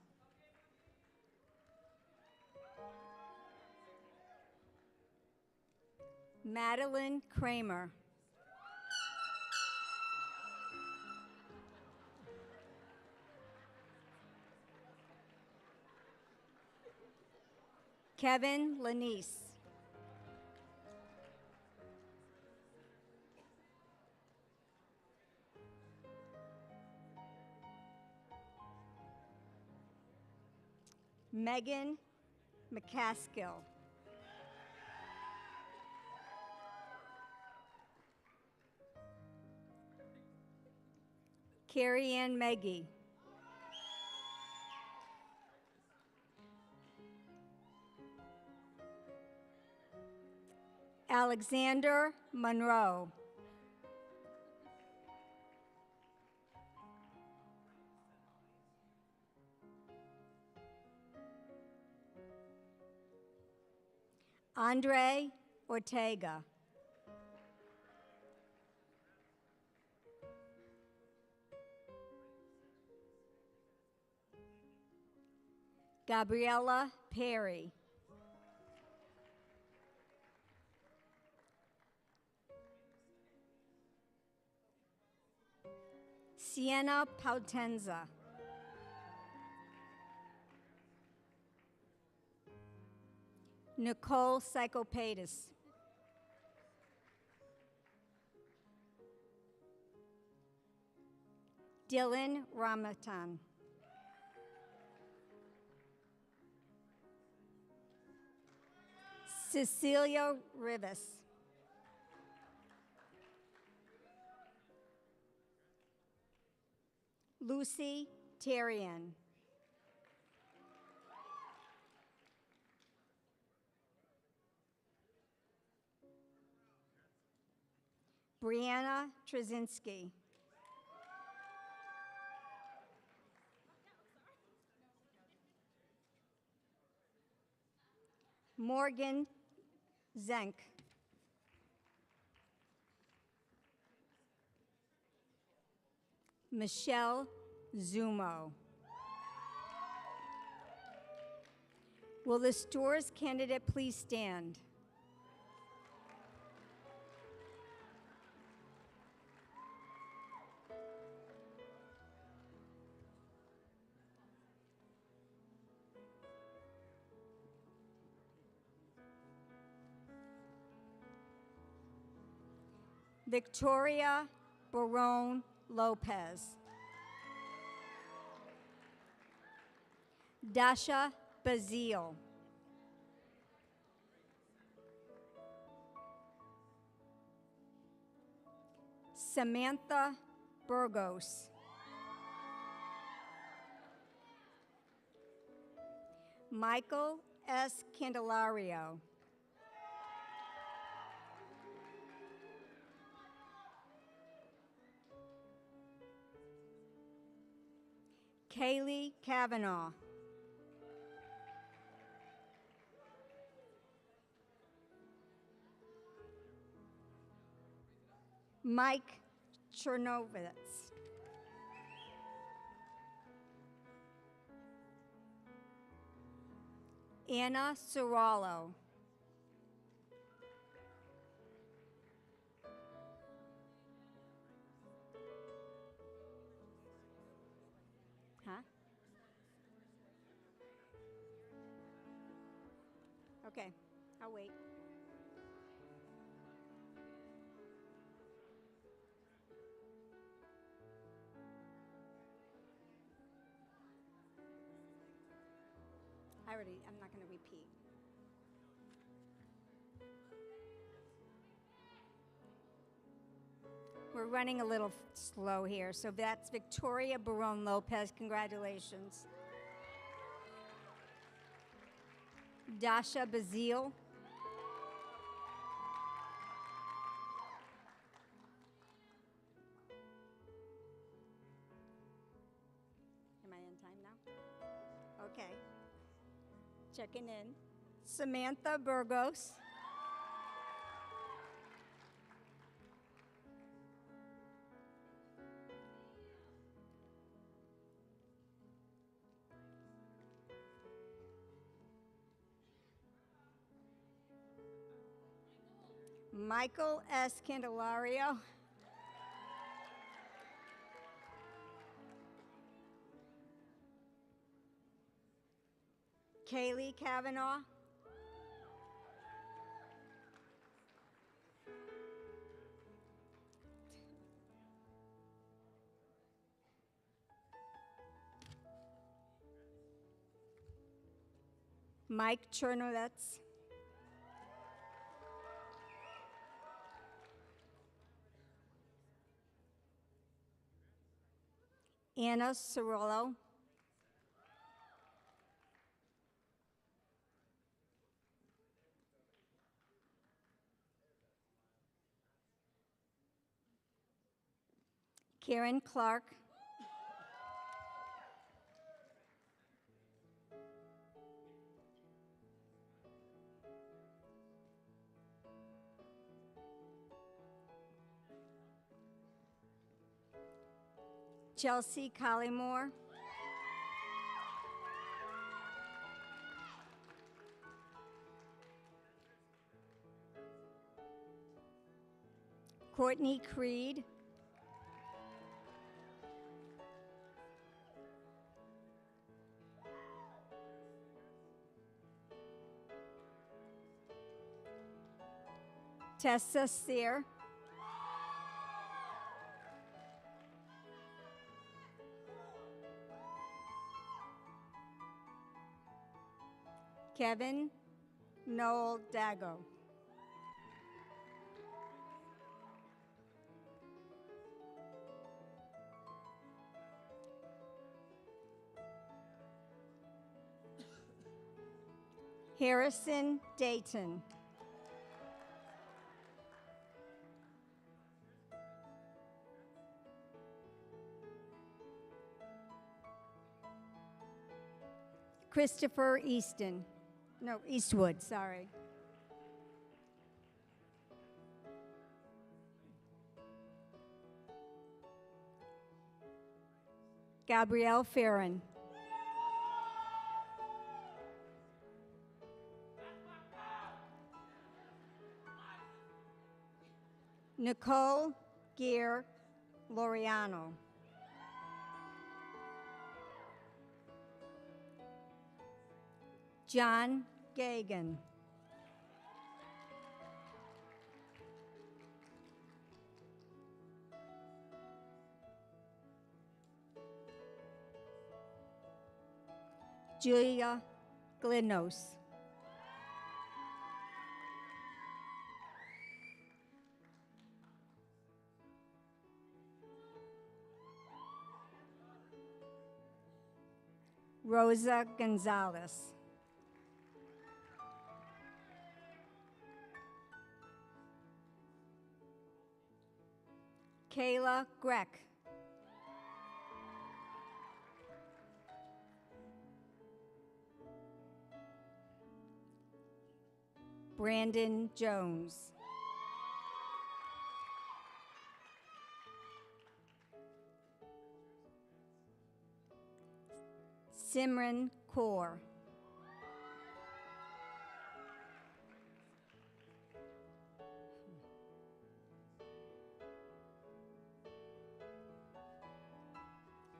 Madeline Kramer. Kevin Lanise. Megan McCaskill. Carrie Ann Meggie. Alexander Monroe. Andre Ortega. Gabriella Perry. Sienna Pautenza. Nicole Psychopatis. Dylan Ramatan. Cecilia Rivas. Lucy Terrian. Brianna Trzynski. Morgan Zenk. Michelle Zumo. Will the STORS candidate please stand? Victoria Barone Lopez. Dasha Bazile. Samantha Burgos. Michael S. Candelario. Kaylee Kavanaugh. Mike Chernovitz. Anna Serralo. Huh? Okay, I'll wait. I'm not going to repeat. We're running a little slow here, so that's Victoria Barone Lopez. Congratulations. Dasha Bazile. Am I in time now? Okay. Checking in. Samantha Burgos. Michael S. Candelario. Kaylee Kavanaugh. Mike Chernowitz. Anna Cirillo. Karen Clark. Chelsea Collymore. Courtney Creed. Tessa Sear. Kevin Noel Dago. Harrison Dayton. Christopher Easton. No, Eastwood, sorry. Gabrielle Farron. Nicole Gear Loriano. John Gagan. Julia Glinos. Rosa Gonzalez. Kayla Greck. Brandon Jones. Simran Kaur.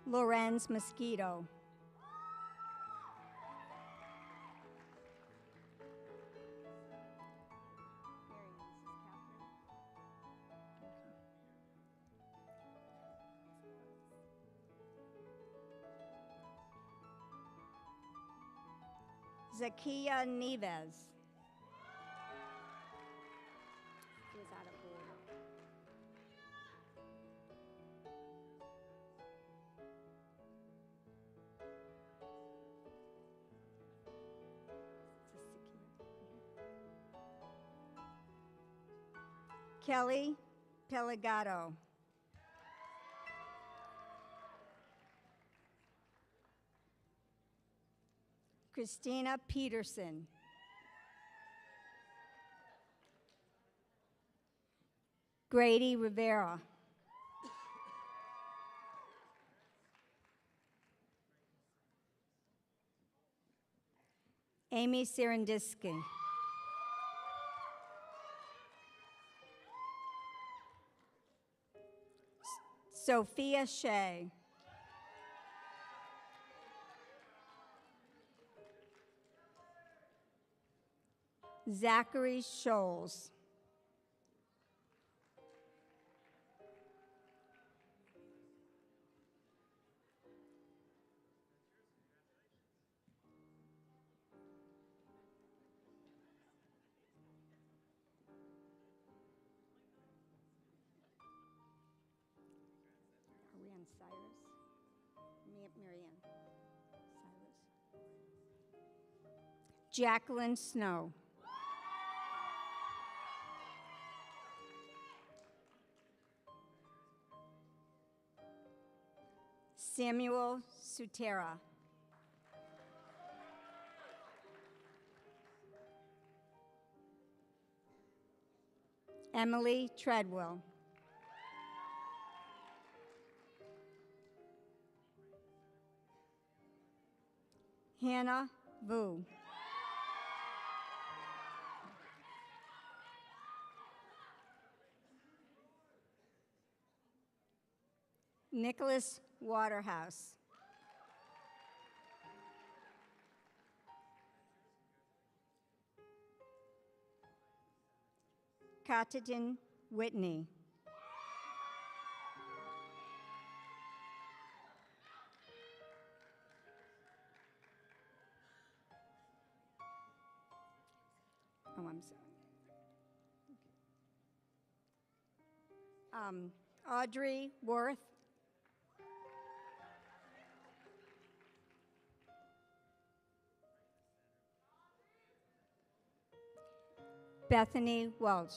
Lorenz Mosquito. Zakia Neves. Is out of order. Zakia. Kelly Pelagato. Christina Peterson. Grady Rivera. Amy Serendisky. Sophia Shea. Zachary Scholes. Are we on Cyrus? Marianne. Cyrus. Jacqueline Snow. Samuel Sutera. Emily Treadwell. Hannah Vu. Nicholas Waterhouse. Cotton Whitney. Oh, I'm sorry. Audrey Worth. Bethany Welch.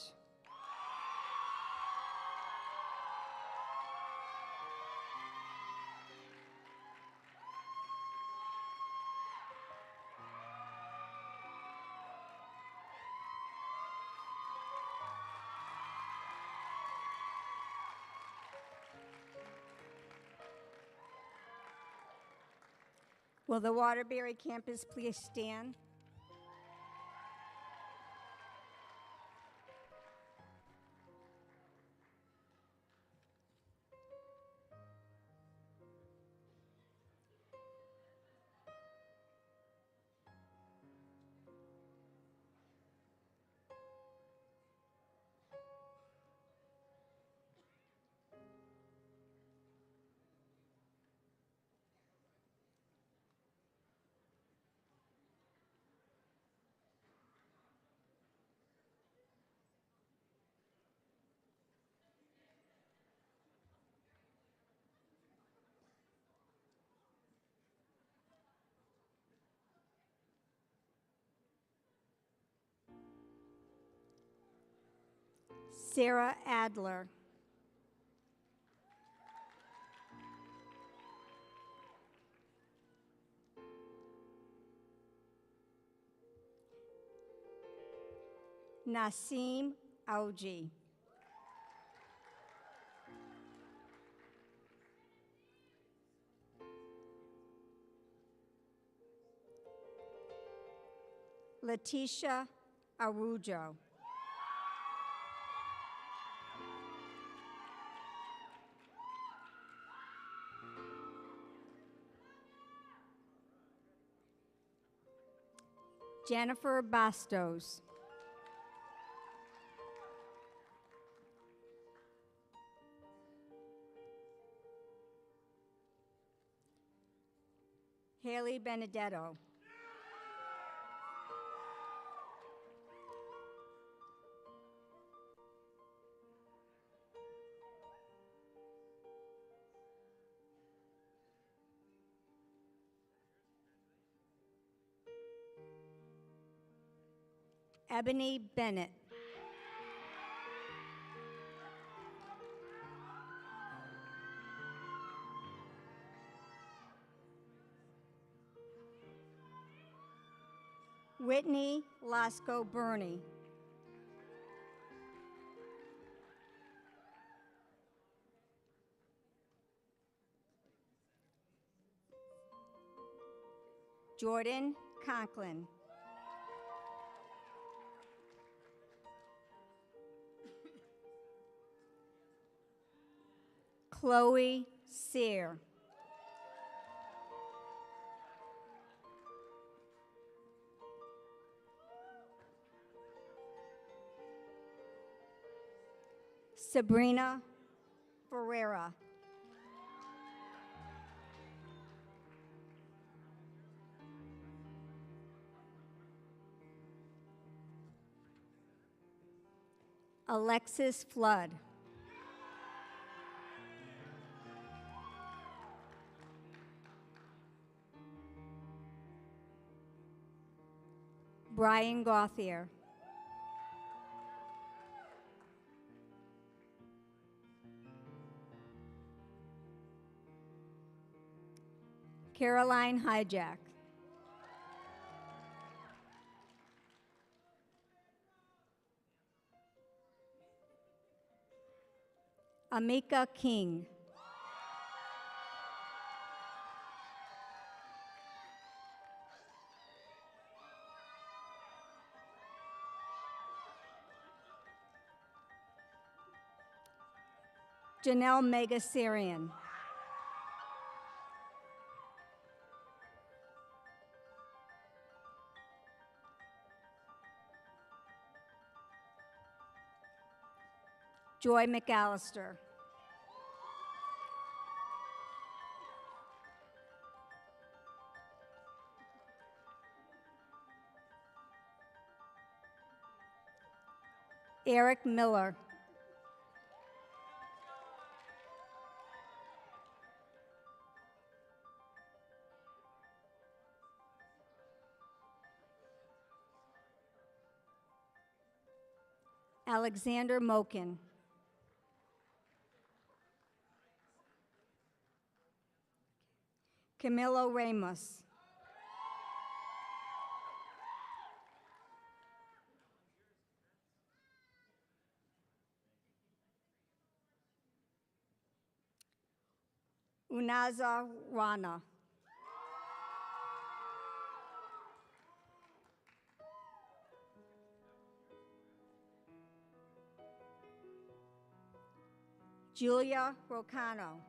Will the Waterbury campus please stand? Sarah Adler. Nasim Auji. Letitia Arujo. Jennifer Bastos. Haley Benedetto. Ebony Bennett. Whitney Lasco Burney. Jordan Conklin. Chloe Sear. Sabrina Ferreira. Alexis Flood. Brian Gauthier. Caroline Hijack. Amika King. Janelle Megasarian. Joy McAllister. Eric Miller. Alexander Mokin. Camilo Ramos. Unaza Rana. Julia Rocano.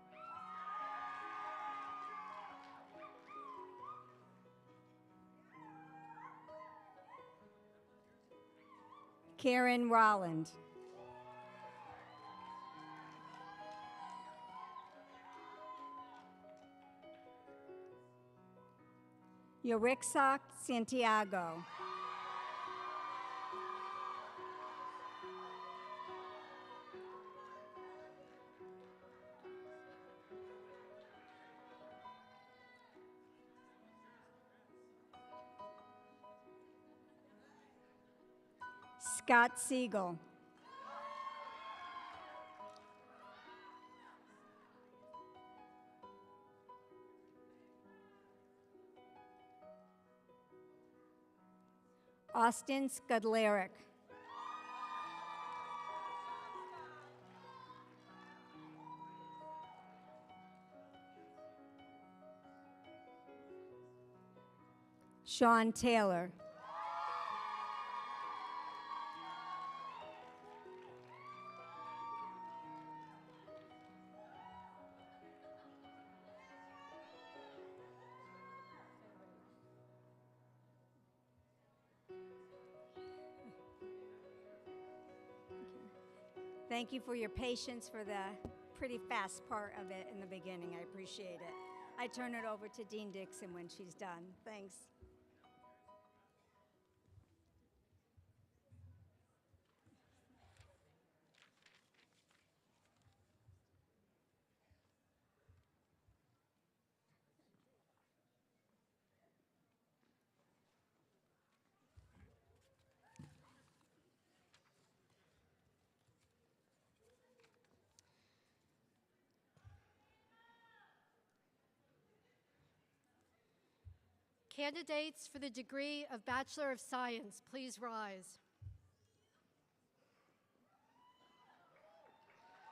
Karen Rolland. Yorixa Santiago. Scott Siegel. Austin Skudlerick. Sean Taylor. Thank you for your patience for the pretty fast part of it in the beginning. I appreciate it. I turn it over to Dean Dixon when she's done. Thanks. Candidates for the degree of Bachelor of Science, please rise.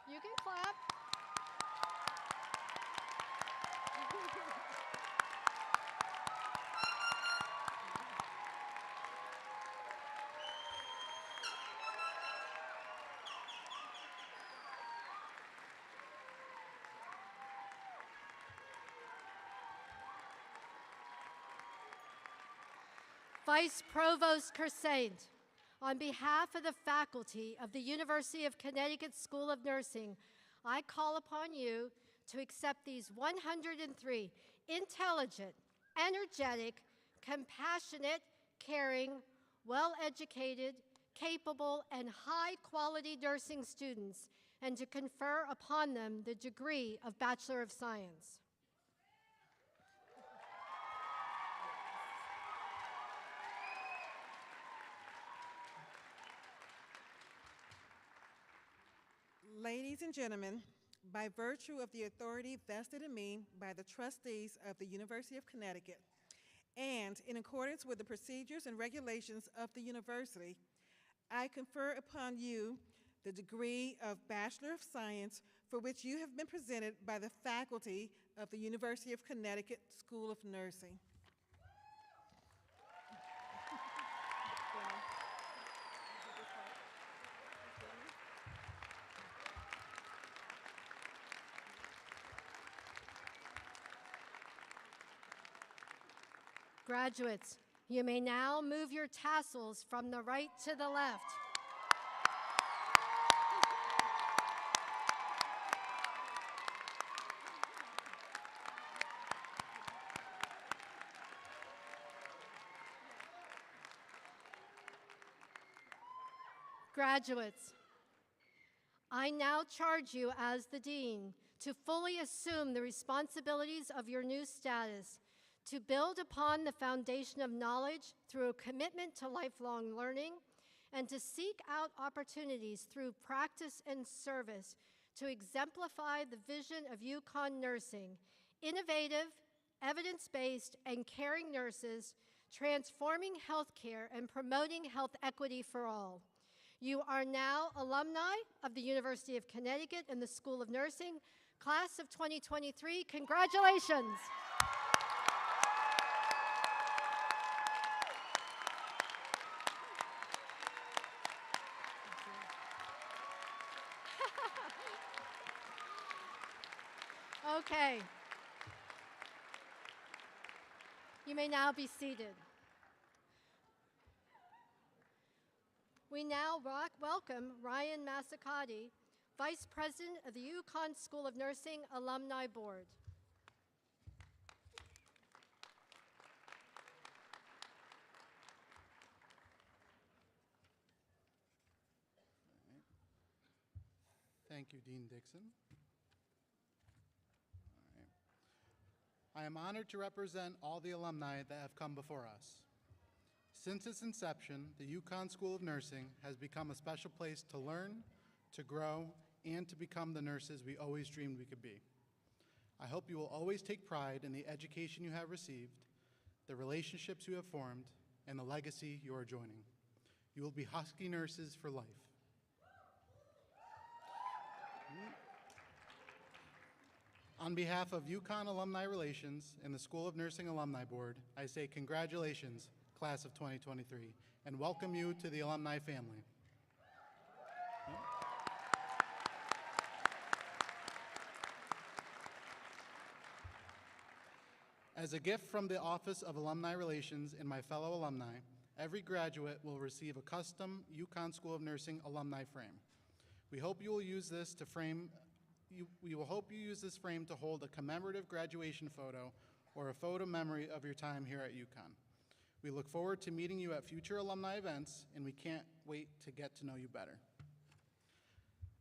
You can clap. Vice Provost Kersant, on behalf of the faculty of the University of Connecticut School of Nursing, I call upon you to accept these 103 intelligent, energetic, compassionate, caring, well-educated, capable, and high-quality nursing students, and to confer upon them the degree of Bachelor of Science. Ladies and gentlemen, by virtue of the authority vested in me by the trustees of the University of Connecticut, and in accordance with the procedures and regulations of the university, I confer upon you the degree of Bachelor of Science for which you have been presented by the faculty of the University of Connecticut School of Nursing. Graduates, you may now move your tassels from the right to the left. Graduates, I now charge you as the Dean to fully assume the responsibilities of your new status, to build upon the foundation of knowledge through a commitment to lifelong learning, and to seek out opportunities through practice and service to exemplify the vision of UConn Nursing: innovative, evidence-based, and caring nurses, transforming healthcare and promoting health equity for all. You are now alumni of the University of Connecticut and the School of Nursing, class of 2023. Congratulations. Okay. You may now be seated. We now welcome Ryan Massacotti, Vice President of the UConn School of Nursing Alumni Board. Thank you, Dean Dixon. I am honored to represent all the alumni that have come before us. Since its inception, the UConn School of Nursing has become a special place to learn, to grow, and to become the nurses we always dreamed we could be. I hope you will always take pride in the education you have received, the relationships you have formed, and the legacy you are joining. You will be Husky nurses for life. On behalf of UConn Alumni Relations and the School of Nursing Alumni Board, I say congratulations, class of 2023, and welcome you to the alumni family. As a gift from the Office of Alumni Relations and my fellow alumni, every graduate will receive a custom UConn School of Nursing alumni frame. We hope you will use this to frame we will hope you use this frame to hold a commemorative graduation photo or a photo memory of your time here at UConn. We look forward to meeting you at future alumni events, and we can't wait to get to know you better.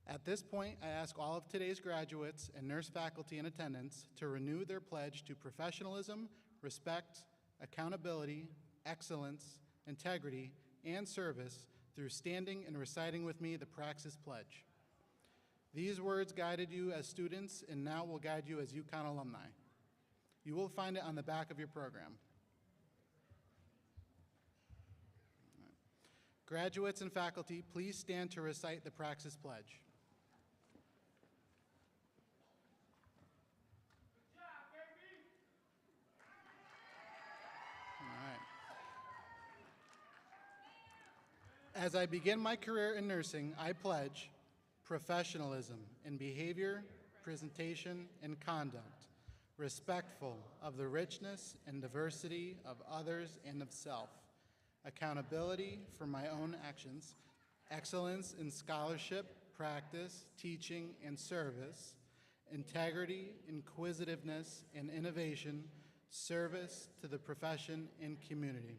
At this point, I ask all of today's graduates and nurse faculty in attendance to renew their pledge to professionalism, respect, accountability, excellence, integrity, and service through standing and reciting with me the Praxis Pledge. These words guided you as students and now will guide you as UConn alumni. You will find it on the back of your program. Graduates and faculty, please stand to recite the Praxis Pledge. All right. As I begin my career in nursing, I pledge professionalism in behavior, presentation, and conduct, respectful of the richness and diversity of others and of self, accountability for my own actions, excellence in scholarship, practice, teaching, and service, integrity, inquisitiveness, and innovation, service to the profession and community.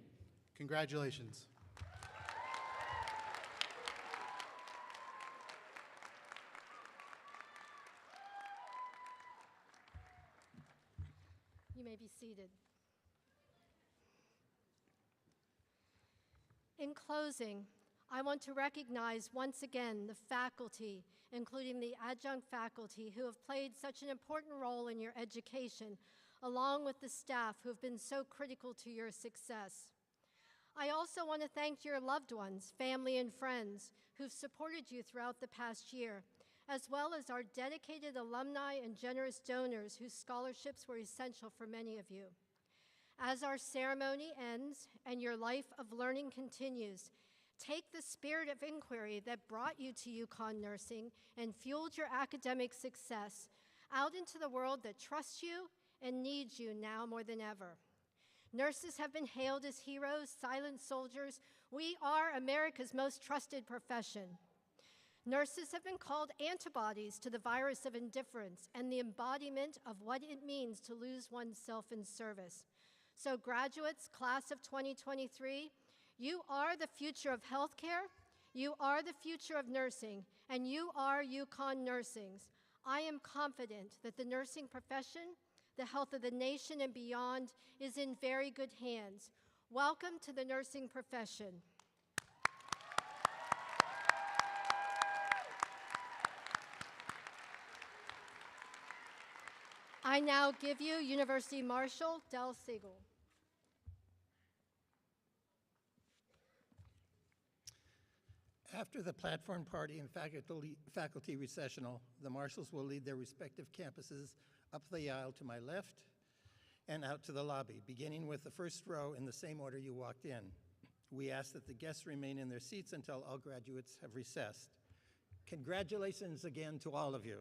Congratulations. You may be seated. In closing, I want to recognize once again the faculty, including the adjunct faculty, who have played such an important role in your education, along with the staff who have been so critical to your success. I also want to thank your loved ones, family, and friends who've supported you throughout the past year, as well as our dedicated alumni and generous donors whose scholarships were essential for many of you. As our ceremony ends and your life of learning continues, take the spirit of inquiry that brought you to UConn Nursing and fueled your academic success out into the world that trusts you and needs you now more than ever. Nurses have been hailed as heroes, silent soldiers. We are America's most trusted profession. Nurses have been called antibodies to the virus of indifference and the embodiment of what it means to lose oneself in service. So graduates, class of 2023, you are the future of healthcare, you are the future of nursing, and you are UConn Nursing's. I am confident that the nursing profession, the health of the nation and beyond, is in very good hands. Welcome to the nursing profession. I now give you University Marshal Del Siegel. After the platform party and faculty recessional, the marshals will lead their respective campuses up the aisle to my left and out to the lobby, beginning with the first row in the same order you walked in. We ask that the guests remain in their seats until all graduates have recessed. Congratulations again to all of you.